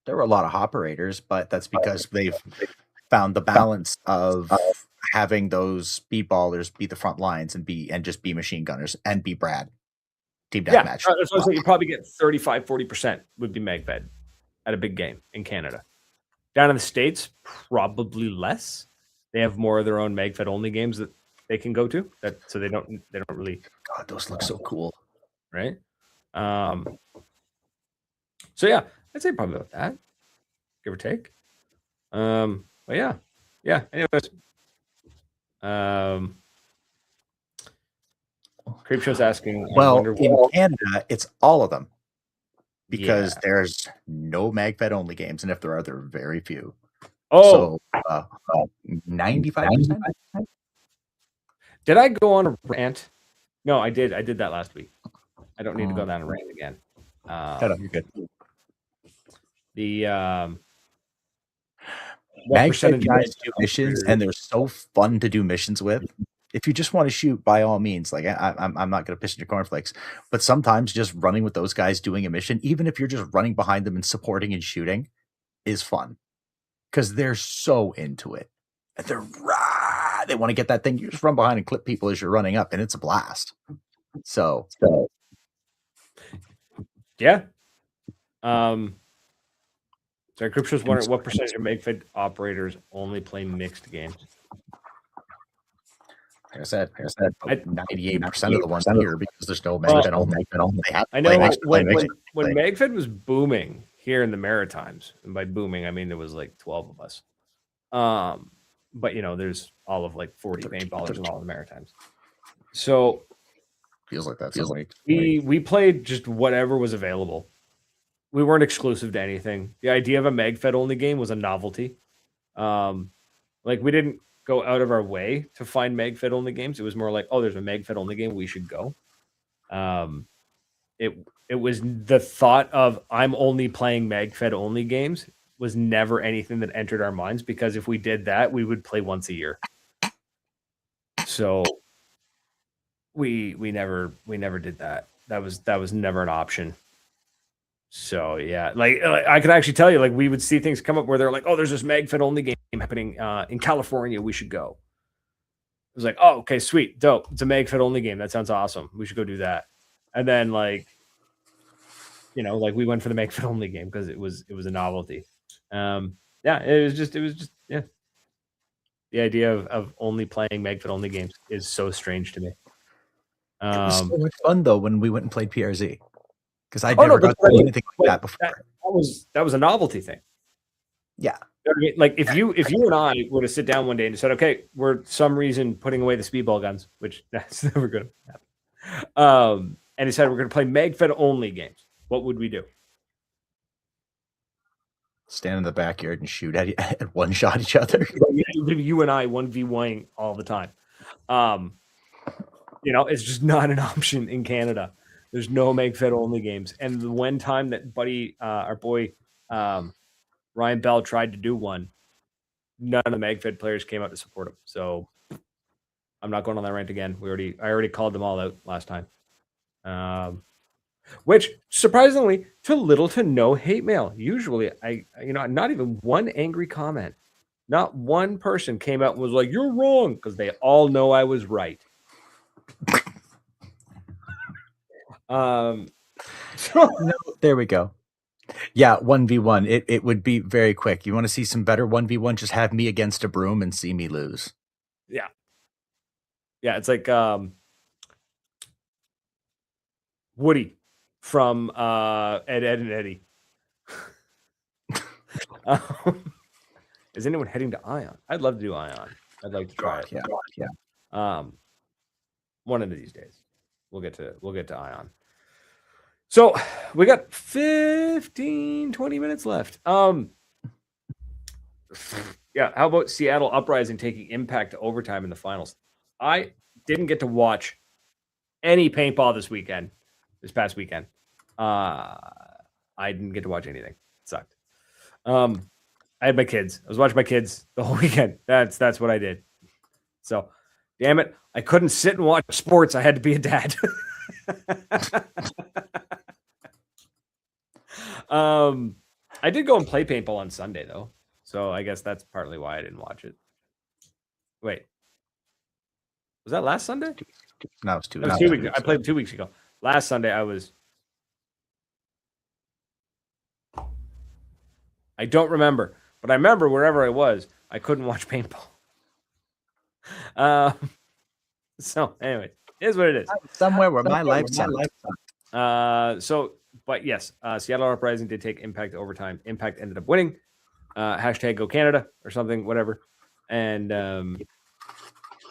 There were a lot of operators, but that's because they've found the balance of having those speedballers be the front lines and just be machine gunners and be Brad. Team deathmatch. Yeah, that's what I say. You probably get 35-40% would be magfed at a big game in Canada. Down in the States, probably less. They have more of their own magfed only games that they can go to. So they don't really. God, those look so cool, right? So yeah, I'd say probably about that, give or take. But yeah. Anyways, Creepshow's asking. Well, in Canada, it's all of them because there's no magfed only games, and if there are, there are very few. Oh, so 95%. Did I go on a rant? No, I did. I did that last week. I don't need to go down a rant again. You're good. The magfed guys do missions, and they're so fun to do missions with. If you just want to shoot, by all means, like I'm not going to piss in your cornflakes, but sometimes just running with those guys doing a mission, even if you're just running behind them and supporting and shooting, is fun because they're so into it. And they want to get that thing. You just run behind and clip people as you're running up, and it's a blast. So yeah. Sorry, Creepshow's wondering what percentage of magfed operators only play mixed games. Like I said, 98% of the ones here because there's no magfed only. I know when magfed was booming here in the Maritimes, and by booming I mean there was like 12 of us. But there's all of like 40 paintballers in all the Maritimes. So feels like that. We played just whatever was available. We weren't exclusive to anything. The idea of a magfed only game was a novelty. Like we didn't go out of our way to find magfed only games. It was more like, oh, there's a magfed only game, we should go. It was the thought of I'm only playing magfed only games was never anything that entered our minds, because if we did that, we would play once a year. So we never did that. That was never an option. So yeah, like I could actually tell you, like we would see things come up where they're like, oh, there's this magfed only game happening in California, we should go. It was like, oh, okay, sweet, dope. It's a magfed only game. That sounds awesome. We should go do that. And then like we went for the magfed only game because it was a novelty. It was just yeah. The idea of only playing magfed only games is so strange to me. It was so much fun though when we went and played PRZ. Because I never got to do anything like that before. That was a novelty thing. Yeah. Like if you and I were to sit down one day and said, okay, we're some reason putting away the speedball guns, which that's never going to happen. And he said we're going to play magfed only games. What would we do? Stand in the backyard and shoot at one shot each other. You and I 1v1 all the time. It's just not an option in Canada. There's no magfed only games. And the one time that our boy Ryan Bell tried to do one, none of the magfed players came out to support him. So I'm not going on that rant again. I already called them all out last time. Which surprisingly, to little to no hate mail. Usually not even one angry comment. Not one person came out and was like, you're wrong, because they all know I was right. There we go. Yeah, 1v1. It would be very quick. You want to see some better 1v1? Just have me against a broom and see me lose. Yeah. Yeah, it's like Woody from Ed, Ed, and Eddie. Is anyone heading to Ion? I'd love to do Ion. I'd like to try it. Yeah. One of these days, we'll get to Ion. So we got 15, 20 minutes left. Yeah. How about Seattle Uprising taking Impact to overtime in the finals? I didn't get to watch any paintball this past weekend. I didn't get to watch anything. It sucked. I had my kids. I was watching my kids the whole weekend. That's what I did. So, damn it, I couldn't sit and watch sports. I had to be a dad. I did go and play paintball on Sunday though, so I guess that's partly why I didn't watch it. Wait, was that last Sunday? No, it was 2 weeks. 2 weeks. I played 2 weeks ago. Last Sunday, I don't remember, but I remember wherever I was, I couldn't watch paintball. So anyway, it is what it is. Somewhere where my life's at. But yes, Seattle Uprising did take Impact to overtime. Impact ended up winning. Hashtag Go Canada or something, whatever. And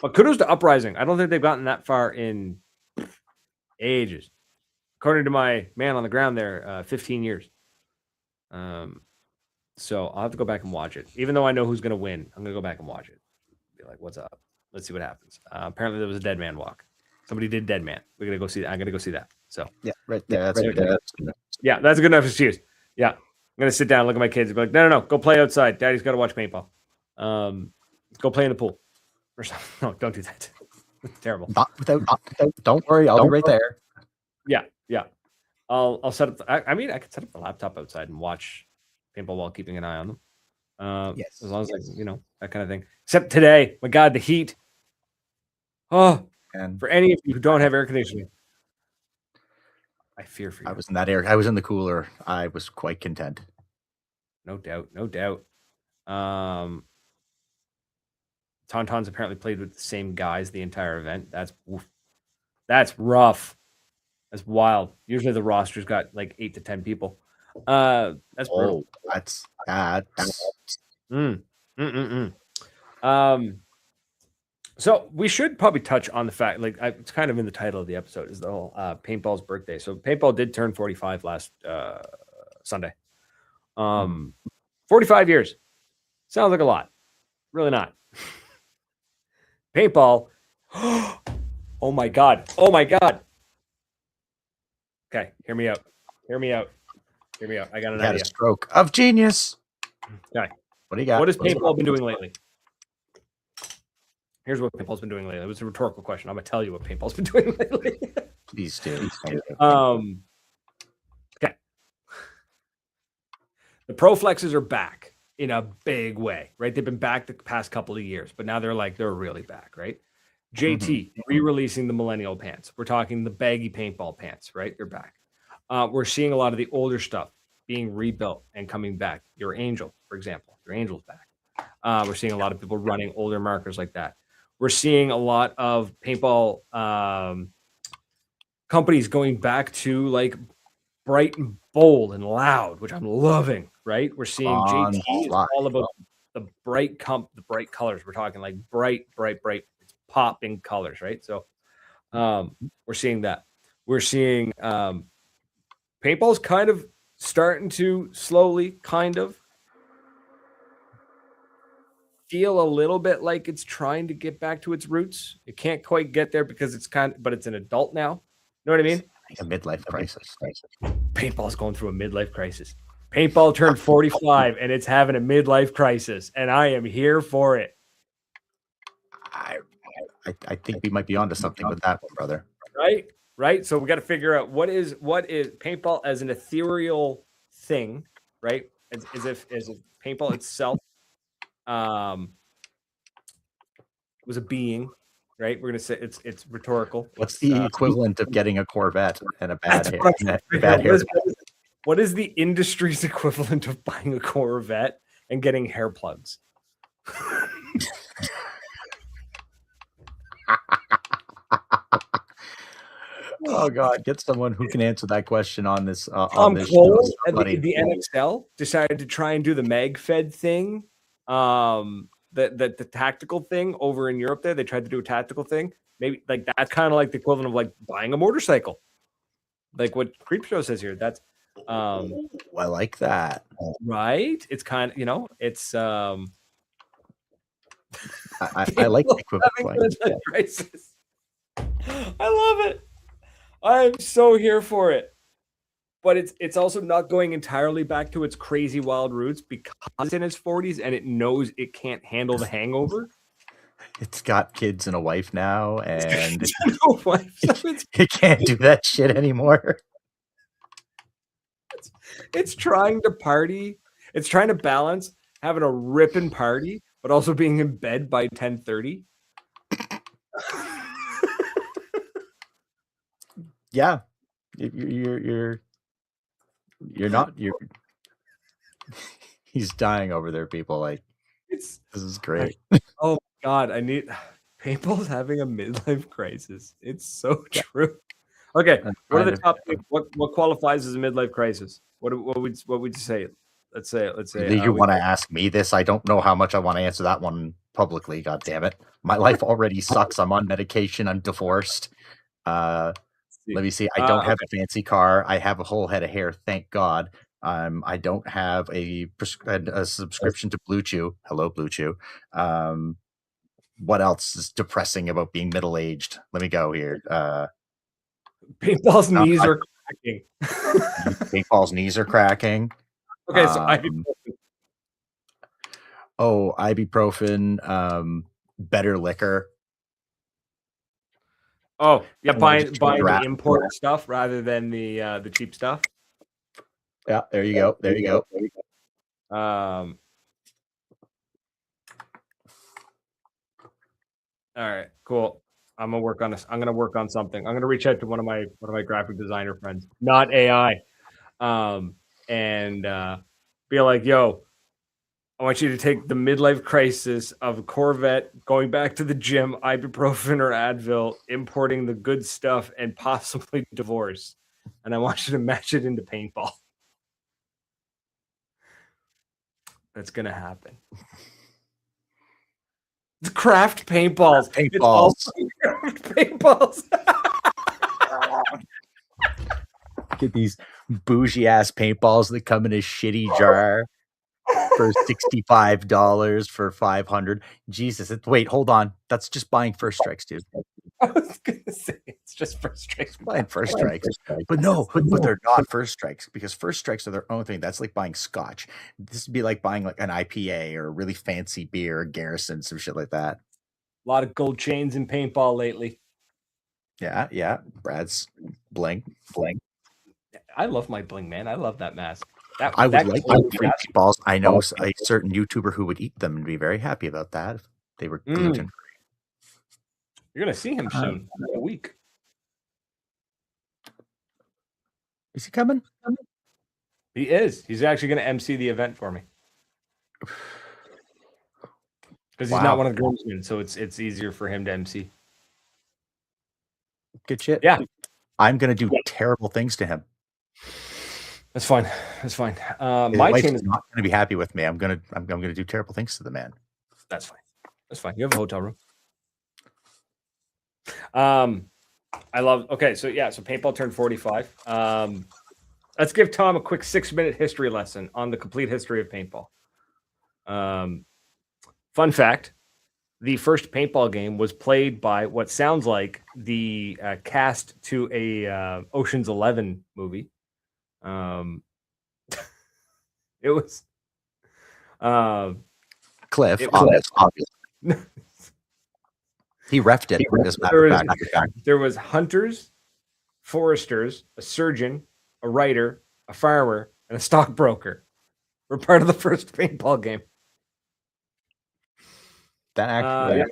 but kudos to Uprising. I don't think they've gotten that far in ages. According to my man on the ground there, 15 years. So I'll have to go back and watch it. Even though I know who's going to win, I'm going to go back and watch it. Be like, what's up? Let's see what happens. Apparently there was a dead man walk. Somebody did dead man. We're going to go see that. I'm going to go see that. So yeah, right there. That's yeah, that's a good enough excuse. Yeah. I'm going to sit down, look at my kids and be like, no, go play outside. Daddy's got to watch paintball. Go play in the pool or something. No, don't do that. Terrible. Don't worry. I'll be right there. Yeah. I'll set up. I mean, I could set up the laptop outside and watch paintball while keeping an eye on them. Yes. As long as that kind of thing. Except today, my God, the heat. Oh, and for any of you who don't have air conditioning, I fear for you. I was in that air. I was in the cooler. I was quite content. No doubt. Tauntauns apparently played with the same guys the entire event. That's rough. That's wild. Usually the roster's got like 8 to 10 people. That's brutal. That's So we should probably touch on the fact, like it's kind of in the title of the episode, is the whole Paintball's birthday. So Paintball did turn 45 last Sunday. 45 years. Sounds like a lot. Really not. Paintball. Oh my God. Okay, hear me out. I got an idea. A stroke of genius. Okay. What do you got? What has paintball been doing lately? Here's what paintball's been doing lately. It was a rhetorical question. I'm gonna tell you what paintball's been doing lately. Please do. Okay. The Pro Flexes are back in a big way, right? They've been back the past couple of years, but now they're really back, right? JT re-releasing the millennial pants. We're talking the baggy paintball pants, right? They're back. We're seeing a lot of the older stuff being rebuilt and coming back. Your Angel, for example. Your Angel's back. We're seeing a lot of people running older markers like that. We're seeing a lot of paintball companies going back to like bright and bold and loud, which I'm loving, right? We're seeing JT is all about the bright colors. We're talking like bright, it's popping colors, right? So we're seeing that. We're seeing paintball's kind of starting to slowly kind of feel a little bit like it's trying to get back to its roots. It can't quite get there because but it's an adult now. You know what I mean? A midlife crisis. Paintball's going through a midlife crisis. Paintball turned 45 and it's having a midlife crisis, and I am here for it. I think we might be onto something with that one, brother. Right. So we got to figure out what is paintball as an ethereal thing, right? As if paintball itself was a being, right? We're gonna say it's rhetorical. What's the equivalent of getting a Corvette and a bad hair? What is the industry's equivalent of buying a Corvette and getting hair plugs? Oh God, get someone who can answer that question on this Tom show, Cole and buddy. the NXL decided to try and do the magfed thing, the tactical thing over in Europe. There, they tried to do a tactical thing. Maybe like that's kind of like the equivalent of like buying a motorcycle, like what Creepshow says here. That's I like that. right. It's kind of it's I like the equivalent. crisis. I love it. I'm so here for it. But it's also not going entirely back to its crazy wild roots because it's in its 40s and it knows it can't handle the hangover. It's got kids and a wife now, and It's it can't do that shit anymore. It's trying to party. It's trying to balance having a ripping party, but also being in bed by 10:30. Yeah, you're not. He's dying over there, people. Like this is great. Oh God, Paintball's having a midlife crisis. It's so true. Okay, what are the top things? What qualifies as a midlife crisis? What would you say? Let's say. You want to ask me this? I don't know how much I want to answer that one publicly. God damn it, my life already sucks. I'm on medication. I'm divorced. Let me see. I don't have a fancy car. I have a whole head of hair. Thank God. I don't have a subscription to Blue Chew. Hello, Blue Chew. What else is depressing about being middle-aged? Let me go here. Paintball's knees are cracking. Paintball's knees are cracking. Okay, so ibuprofen, better liquor. Oh, yeah, buying the import stuff rather than the cheap stuff. Yeah, there you go. There you go. All right, cool. I'm gonna work on this. I'm gonna work on something. I'm gonna reach out to one of my graphic designer friends, not AI, and be like, "Yo, I want you to take the midlife crisis of a Corvette, going back to the gym, ibuprofen or Advil, importing the good stuff, and possibly divorce, and I want you to match it into paintball." That's gonna happen. It's craft paintballs. Paintballs. Paintballs. Get these bougie ass paintballs that come in a shitty jar for $65 for 500. Jesus, wait, hold on. That's just buying First Strikes, dude. I was gonna say it's just First Strikes. Buying First Strikes, but no, but they're not First Strikes because First Strikes are their own thing. That's like buying Scotch. This would be like buying like an IPA or a really fancy beer, Garrison, some shit like that. A lot of gold chains in paintball lately. Yeah. Brad's bling. I love my bling, man. I love that mask. I would like free paintballs. I know a certain YouTuber who would eat them and be very happy about that if they were gluten free. You're gonna see him soon, in a week. Is he coming? He is. He's actually gonna MC the event for me. Because he's not one of the groomsmen, so it's easier for him to MC. Good shit. Yeah. I'm gonna do terrible things to him. That's fine. My team is not gonna be happy with me. I'm gonna do terrible things to the man. That's fine. You have a hotel room. Okay, so paintball turned 45. Let's give Tom a quick 6-minute history lesson on the complete history of paintball. Fun fact: the first paintball game was played by what sounds like the cast to a Ocean's 11 movie. It was Cliff. Obviously. He reffed it. There was hunters, foresters, a surgeon, a writer, a farmer, and a stockbroker. We're part of the first paintball game. That actually,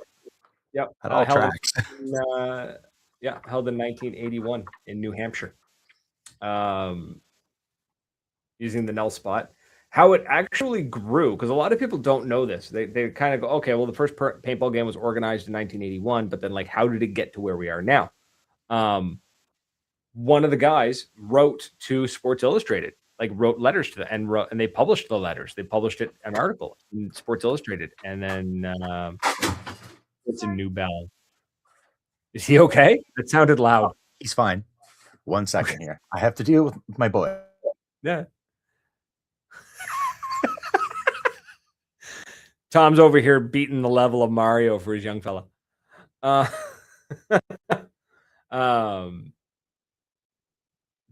yep. That all tracks. Held in 1981 in New Hampshire. using the null spot. How it actually grew, because a lot of people don't know this. They kind of go, okay, well, the first paintball game was organized in 1981, but then like, how did it get to where we are now? One of the guys wrote to Sports Illustrated, like wrote letters to them, and they published the letters. They published an article in Sports Illustrated, and then it's a new bell. Is he okay? That sounded loud. He's fine. 1 second here. I have to deal with my boy. Yeah. Tom's over here beating the level of Mario for his young fella.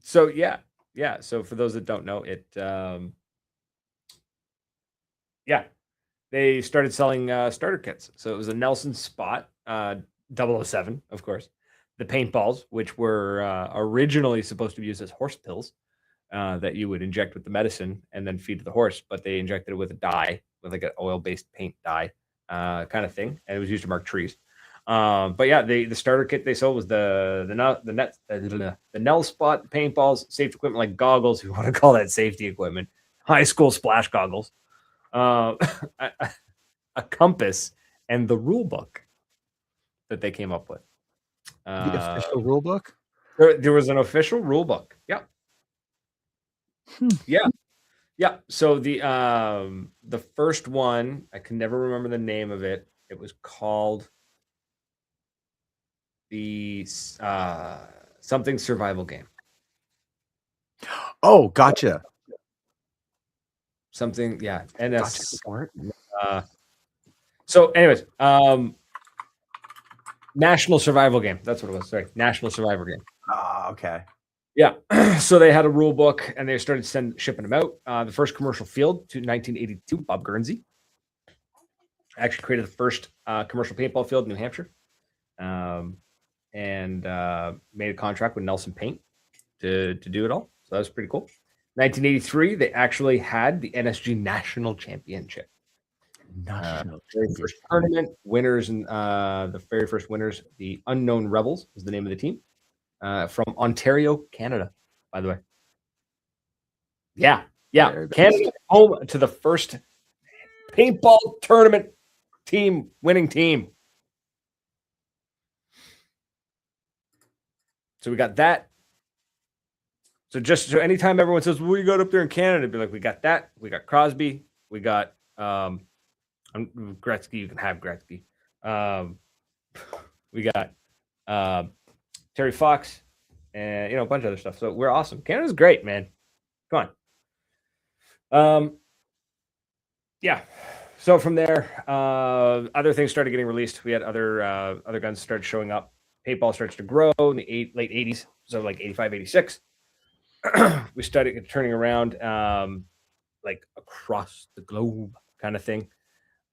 So yeah. So for those that don't know it, they started selling starter kits. So it was a Nelson Spot, 007, of course. The Paintballs, which were originally supposed to be used as horse pills that you would inject with the medicine and then feed to the horse, but they injected it with a dye, with like an oil-based paint dye kind of thing, and it was used to mark trees. But yeah, the starter kit they sold was the Nell Spot Paintballs, safety equipment like goggles, if you want to call that safety equipment, high school splash goggles, a compass, and the rule book that they came up with. The official rule book? There was an official rule book. Yeah. Yeah. So the first one, I can never remember the name of it. It was called the something survival game. Oh, gotcha. Something, yeah. NS. Gotcha. So, anyways, National Survival Game. That's what it was. Sorry, National Survivor Game. Okay. Yeah. So they had a rule book, and they started shipping them out. The first commercial field to 1982, Bob Guernsey actually created the first commercial paintball field in New Hampshire, and made a contract with Nelson Paint to do it all. So that was pretty cool. 1983, they actually had the NSG National Championship. Very first tournament winners, and the very first winners, the Unknown Rebels was the name of the team, from Ontario, Canada, by the way. Yeah. Canada home to the first paintball tournament winning team. So we got that. So anytime everyone says, "Well, you got up there in Canada," be like, "We got that. We got Crosby. We got Gretzky. You can have Gretzky. We got Terry Fox, and a bunch of other stuff. So we're awesome. Canada's great, man. Come on. Yeah. So from there, other things started getting released. We had other guns started showing up. Paintball starts to grow in the late 80s, so like 85, 86. We started turning around like across the globe kind of thing.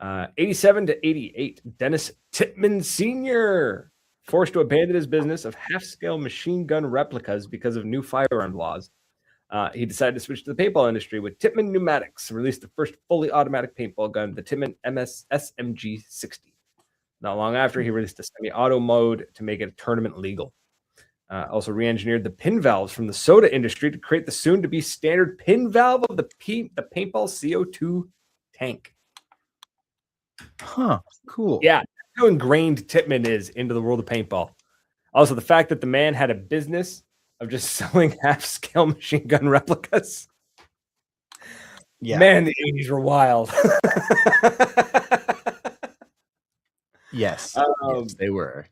87 to 88, Dennis Tittman Sr. forced to abandon his business of half-scale machine gun replicas because of new firearm laws. He decided to switch to the paintball industry with Tittman Pneumatics, released the first fully automatic paintball gun, the Tittman SMG 60. Not long after, he released a semi-auto mode to make it tournament legal. Also re-engineered the pin valves from the soda industry to create the soon-to-be standard pin valve of the paintball CO2 tank. Huh. Cool. Yeah, how ingrained Tittman is into the world of paintball. Also, the fact that the man had a business of just selling half-scale machine gun replicas. Yeah. Man, the 80s were wild. Yes. Yes, they were.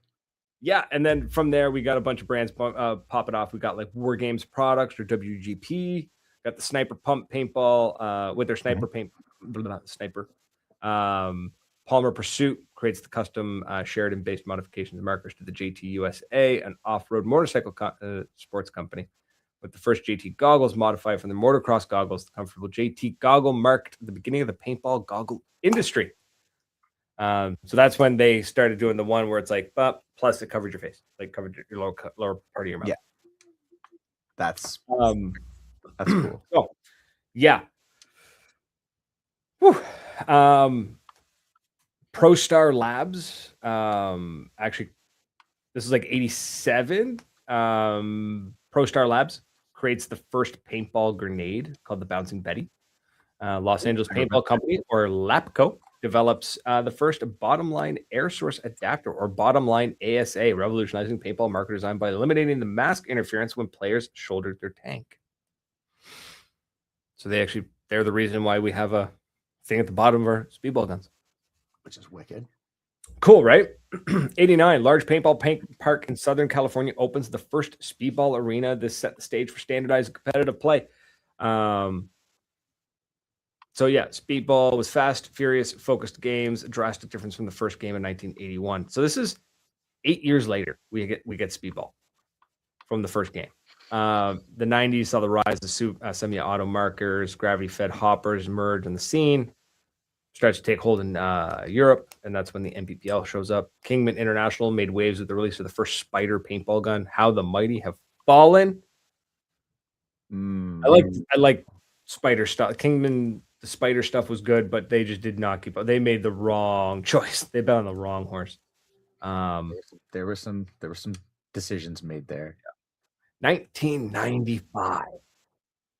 Yeah, and then from there, we got a bunch of brands popping off. We got like War Games Products, or WGP. Got the Sniper Pump Paintball with their Sniper Sniper. Palmer Pursuit creates the custom Sheridan-based modifications and markers to the JT USA, an off-road motorcycle sports company. With the first JT goggles modified from the motocross goggles, the comfortable JT goggle marked the beginning of the paintball goggle industry. So that's when they started doing the one where it's like, plus it covered your face, like covered your lower part of your mouth. Yeah, that's cool. Oh, yeah. Whew. ProStar Labs. Actually, this is like 87. ProStar Labs creates the first paintball grenade called the Bouncing Betty. Los Angeles Paintball Company, or LAPCO, develops the first bottom line air source adapter, or bottom line ASA, revolutionizing paintball market design by eliminating the mask interference when players shouldered their tank. So they're the reason why we have a thing at the bottom of our speedball guns, which is wicked. Cool, right? 89, large paintball park in Southern California opens the first speedball arena. This set the stage for standardized competitive play. So yeah, speedball was fast, furious, focused games, a drastic difference from the first game in 1981. So this is 8 years later. We get speedball from the first game. The 90s saw the rise of semi-auto markers, gravity-fed hoppers emerge on the scene, starts to take hold in Europe, and that's when the MPPL shows up. Kingman International made waves with the release of the first Spider paintball gun. How the mighty have fallen. I like Spider stuff. Kingman, the Spider stuff was good, but they just did not keep up. They made the wrong choice. They bet on the wrong horse. There were some decisions made there. 1995,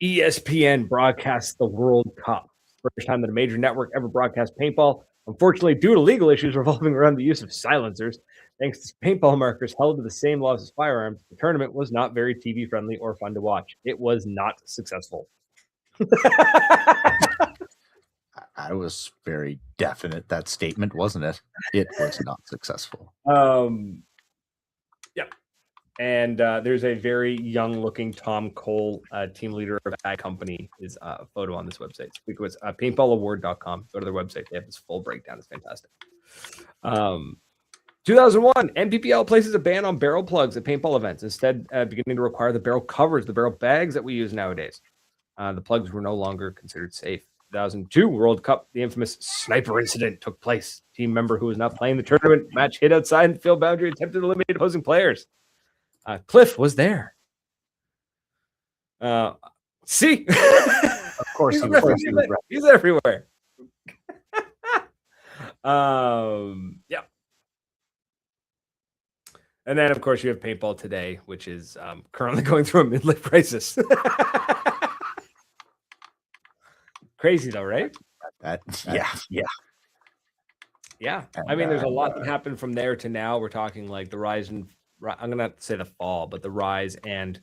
ESPN broadcasts the World Cup. First time that a major network ever broadcast paintball. Unfortunately, due to legal issues revolving around the use of silencers, thanks to paintball markers held to the same laws as firearms, the tournament was not very TV friendly or fun to watch. It was not successful. I was very definite that statement, wasn't it? It was not successful. Yeah. And there's a very young-looking Tom Cole, team leader of that company, is a photo on this website. It was paintballaward.com. Go to their website. They have this full breakdown. It's fantastic. 2001, MPPL places a ban on barrel plugs at paintball events, instead beginning to require the barrel covers, the barrel bags that we use nowadays. The plugs were no longer considered safe. 2002 World Cup, the infamous sniper incident took place. Team member who was not playing the tournament match hit outside the field boundary, attempted to eliminate opposing players. Cliff was there. See, of course he's everywhere. Yeah. And then, of course, you have paintball today, which is currently going through a midlife crisis. Crazy though, right? Yeah. I mean, there's a lot that happened from there to now. We're talking like the rise and I'm gonna have to say the fall, but the rise and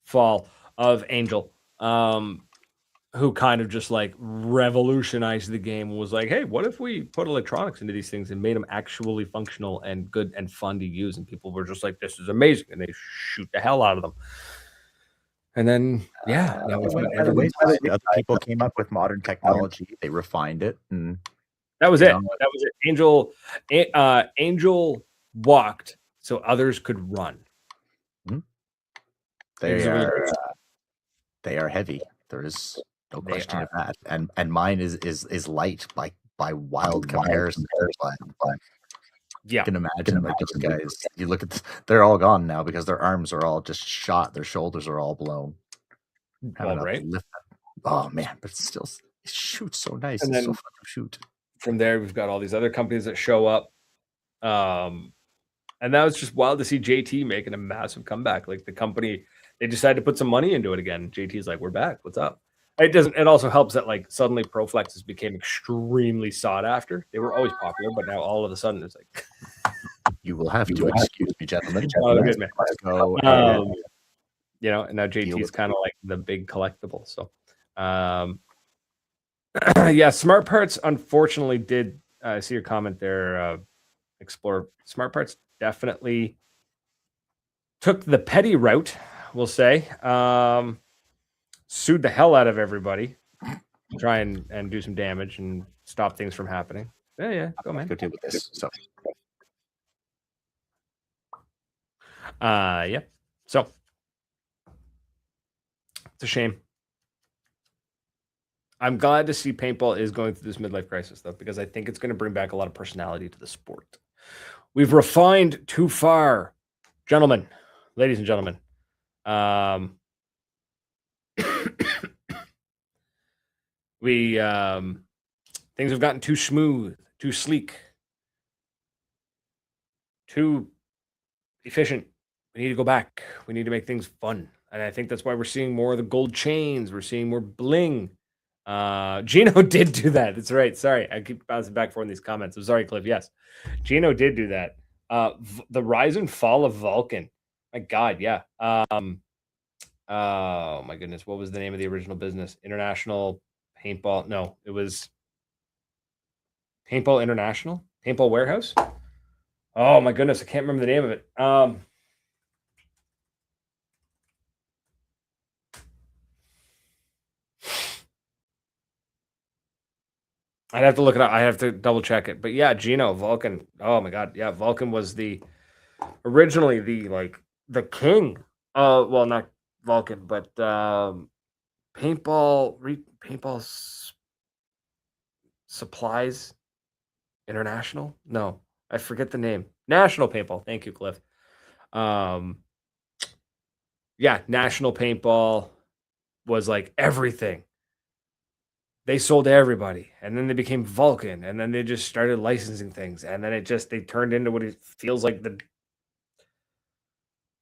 fall of Angel, who kind of just like revolutionized the game and was like, hey, what if we put electronics into these things and made them actually functional and good and fun to use? And people were just like, this is amazing, and they shoot the hell out of them. And then, yeah, other people came up with modern technology. They refined it, and that was it. That was it. Angel walked so others could run. They are heavy. There is no question of that. And mine is light by wild comparison. Yeah, you can imagine like those guys. You look at they're all gone now because their arms are all just shot. Their shoulders are all blown. Right. Oh man, but still, it shoots so nice. And it's then so fun to shoot. From there, we've got all these other companies that show up. And that was just wild to see JT making a massive comeback. Like the company, they decided to put some money into it again. JT's like, we're back. What's up? It also helps that like suddenly Proflexes became extremely sought after. They were always popular, but now all of a sudden it's like, you will have to excuse me, gentlemen. Let's go. And now JT is kind of like the big collectible. So, yeah, Smart Parts unfortunately did see your comment there. Explore Smart Parts definitely took the petty route, we'll say. Sued the hell out of everybody to try and do some damage and stop things from happening. Yeah, go man. Go deal with this. So yeah. So it's a shame. I'm glad to see paintball is going through this midlife crisis, though, because I think it's going to bring back a lot of personality to the sport. We've refined too far, gentlemen, ladies and gentlemen. Things have gotten too smooth, too sleek, too efficient, we need to go back. We need to make things fun. And I think that's why we're seeing more of the gold chains. We're seeing more bling. Gino did do that. That's right. Sorry. I keep bouncing back and forth in these comments. I'm sorry, Cliff. Yes. Gino did do that. The rise and fall of Vulcan. My God, yeah. Oh my goodness. What was the name of the original business? International Paintball. No, it was Paintball International? Paintball Warehouse? Oh my goodness, I can't remember the name of it. I'd have to look it up. I have to double check it. But yeah, Gino, Vulcan. Oh my god. Yeah, Vulcan was originally the king. Well, not Vulcan, but paintball supplies international. No, I forget the name. National Paintball. Thank you, Cliff. Yeah, National Paintball was like everything. They sold to everybody, and then they became Vulcan, and then they just started licensing things, and then they turned into what it feels like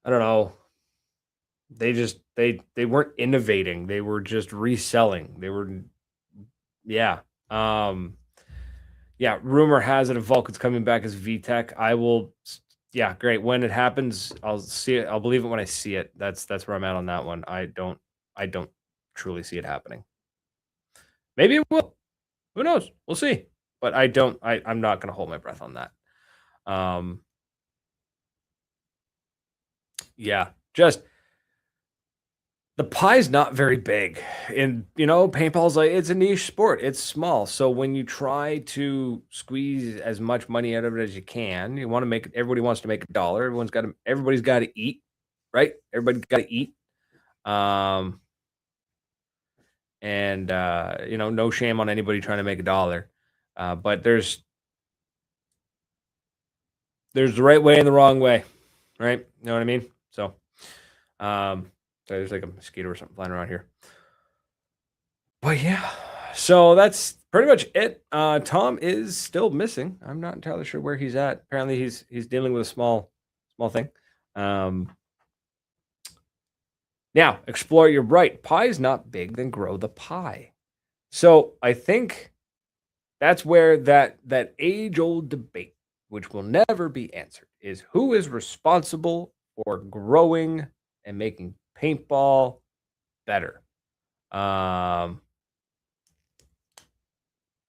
I don't know. They weren't innovating. They were just reselling. They were, yeah. Yeah, rumor has it if Vulcan's coming back as VTech. I will, yeah, great. When it happens, I'll see it. I'll believe it when I see it. That's where I'm at on that one. I don't truly see it happening. Maybe it will. Who knows? We'll see. But I'm not going to hold my breath on that. Yeah, just the pie's not very big. And, paintball's it's a niche sport. It's small. So when you try to squeeze as much money out of it as you can, you want to everybody wants to make $1. Everybody's got to eat, right? Everybody's got to eat. And no shame on anybody trying to make $1, but there's the right way and the wrong way, right? You know what I mean? So, there's like a mosquito or something flying around here. But yeah, so that's pretty much it. Tom is still missing. I'm not entirely sure where he's at. Apparently, he's dealing with a small thing. Now, Explore, you're right. Pie is not big, then grow the pie. So I think that's where that age-old debate, which will never be answered, is who is responsible for growing and making paintball better. I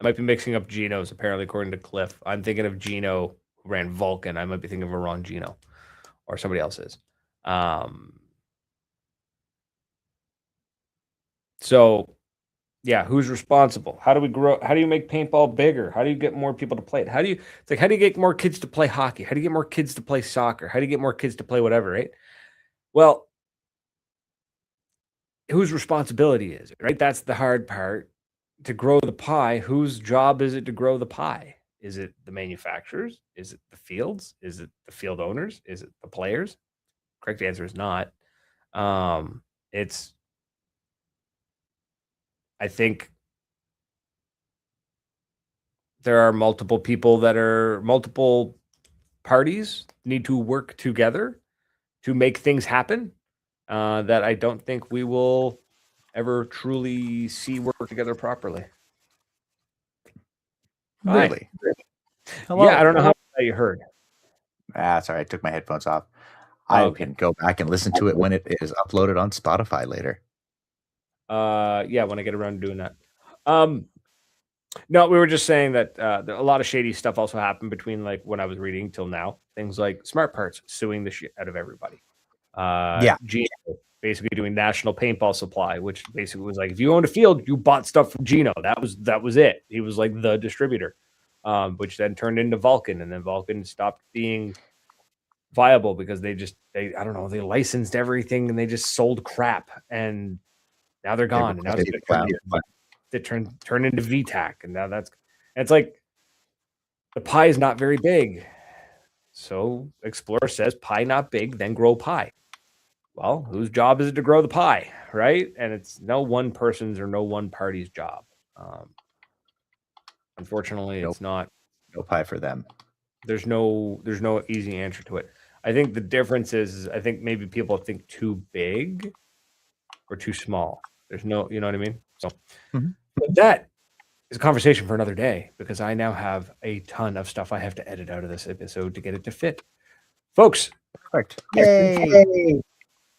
might be mixing up Geno's, apparently, according to Cliff. I'm thinking of Gino, who ran Vulcan. I might be thinking of a wrong Gino, or somebody else's. So, yeah, who's responsible? How do we grow? How do you make paintball bigger? How do you get more people to play it? How do you get more kids to play hockey? How do you get more kids to play soccer? How do you get more kids to play whatever, right? Well, whose responsibility is it, right? That's the hard part. To grow the pie, whose job is it to grow the pie? Is it the manufacturers? Is it the fields? Is it the field owners? Is it the players? Correct answer is not. I think there are multiple parties need to work together to make things happen that I don't think we will ever truly see work together properly. Really? Hello. Yeah, I don't know how you heard. Sorry, I took my headphones off. I can go back and listen to it when it is uploaded on Spotify later. Yeah, when I get around to doing that. No, we were just saying that a lot of shady stuff also happened between like when I was reading till now. Things like Smart Parts suing the shit out of everybody. Gino basically doing National Paintball Supply, which basically was like, if you owned a field, you bought stuff from Gino. That was it. He was like the distributor, which then turned into Vulcan, and then Vulcan stopped being viable because they I don't know, they licensed everything and they just sold crap, and now they're gone. And now they turn into VTAC, and now it's like the pie is not very big. So Explorer says pie not big, then grow pie. Well, whose job is it to grow the pie, right? And it's no one person's or no one party's job. Unfortunately, it's not. No pie for them. There's no easy answer to it. I think the difference is I think maybe people think too big or too small. There's no, you know what I mean? So but that is a conversation for another day because I now have a ton of stuff I have to edit out of this episode to get it to fit. Folks, Perfect. Yay.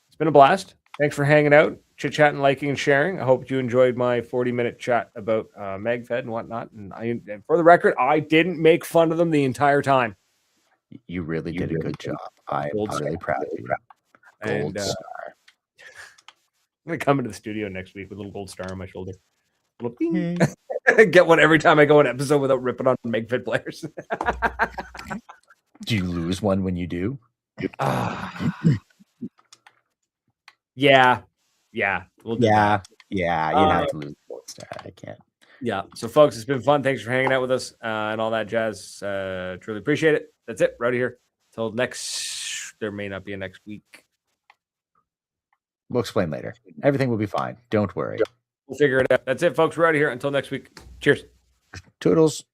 it's been a blast. Thanks for hanging out, chit-chatting, liking, and sharing. I hope you enjoyed my 40-minute chat about magfed and whatnot. And for the record, I didn't make fun of them the entire time. You really did a good job. I'm really proud of you. Gold star. I'm going to come into the studio next week with a little gold star on my shoulder. Little ding. Get one every time I go an episode without ripping on magfed players. Do you lose one when you do? Yeah. We'll do that. Yeah. You'd have to lose the gold star. I can't. Yeah. So, folks, it's been fun. Thanks for hanging out with us and all that jazz. Truly appreciate it. That's it. We're out of here. Till next. There may not be a next week. We'll explain later. Everything will be fine. Don't worry. We'll figure it out. That's it, folks. We're out of here. Until next week. Cheers. Toodles.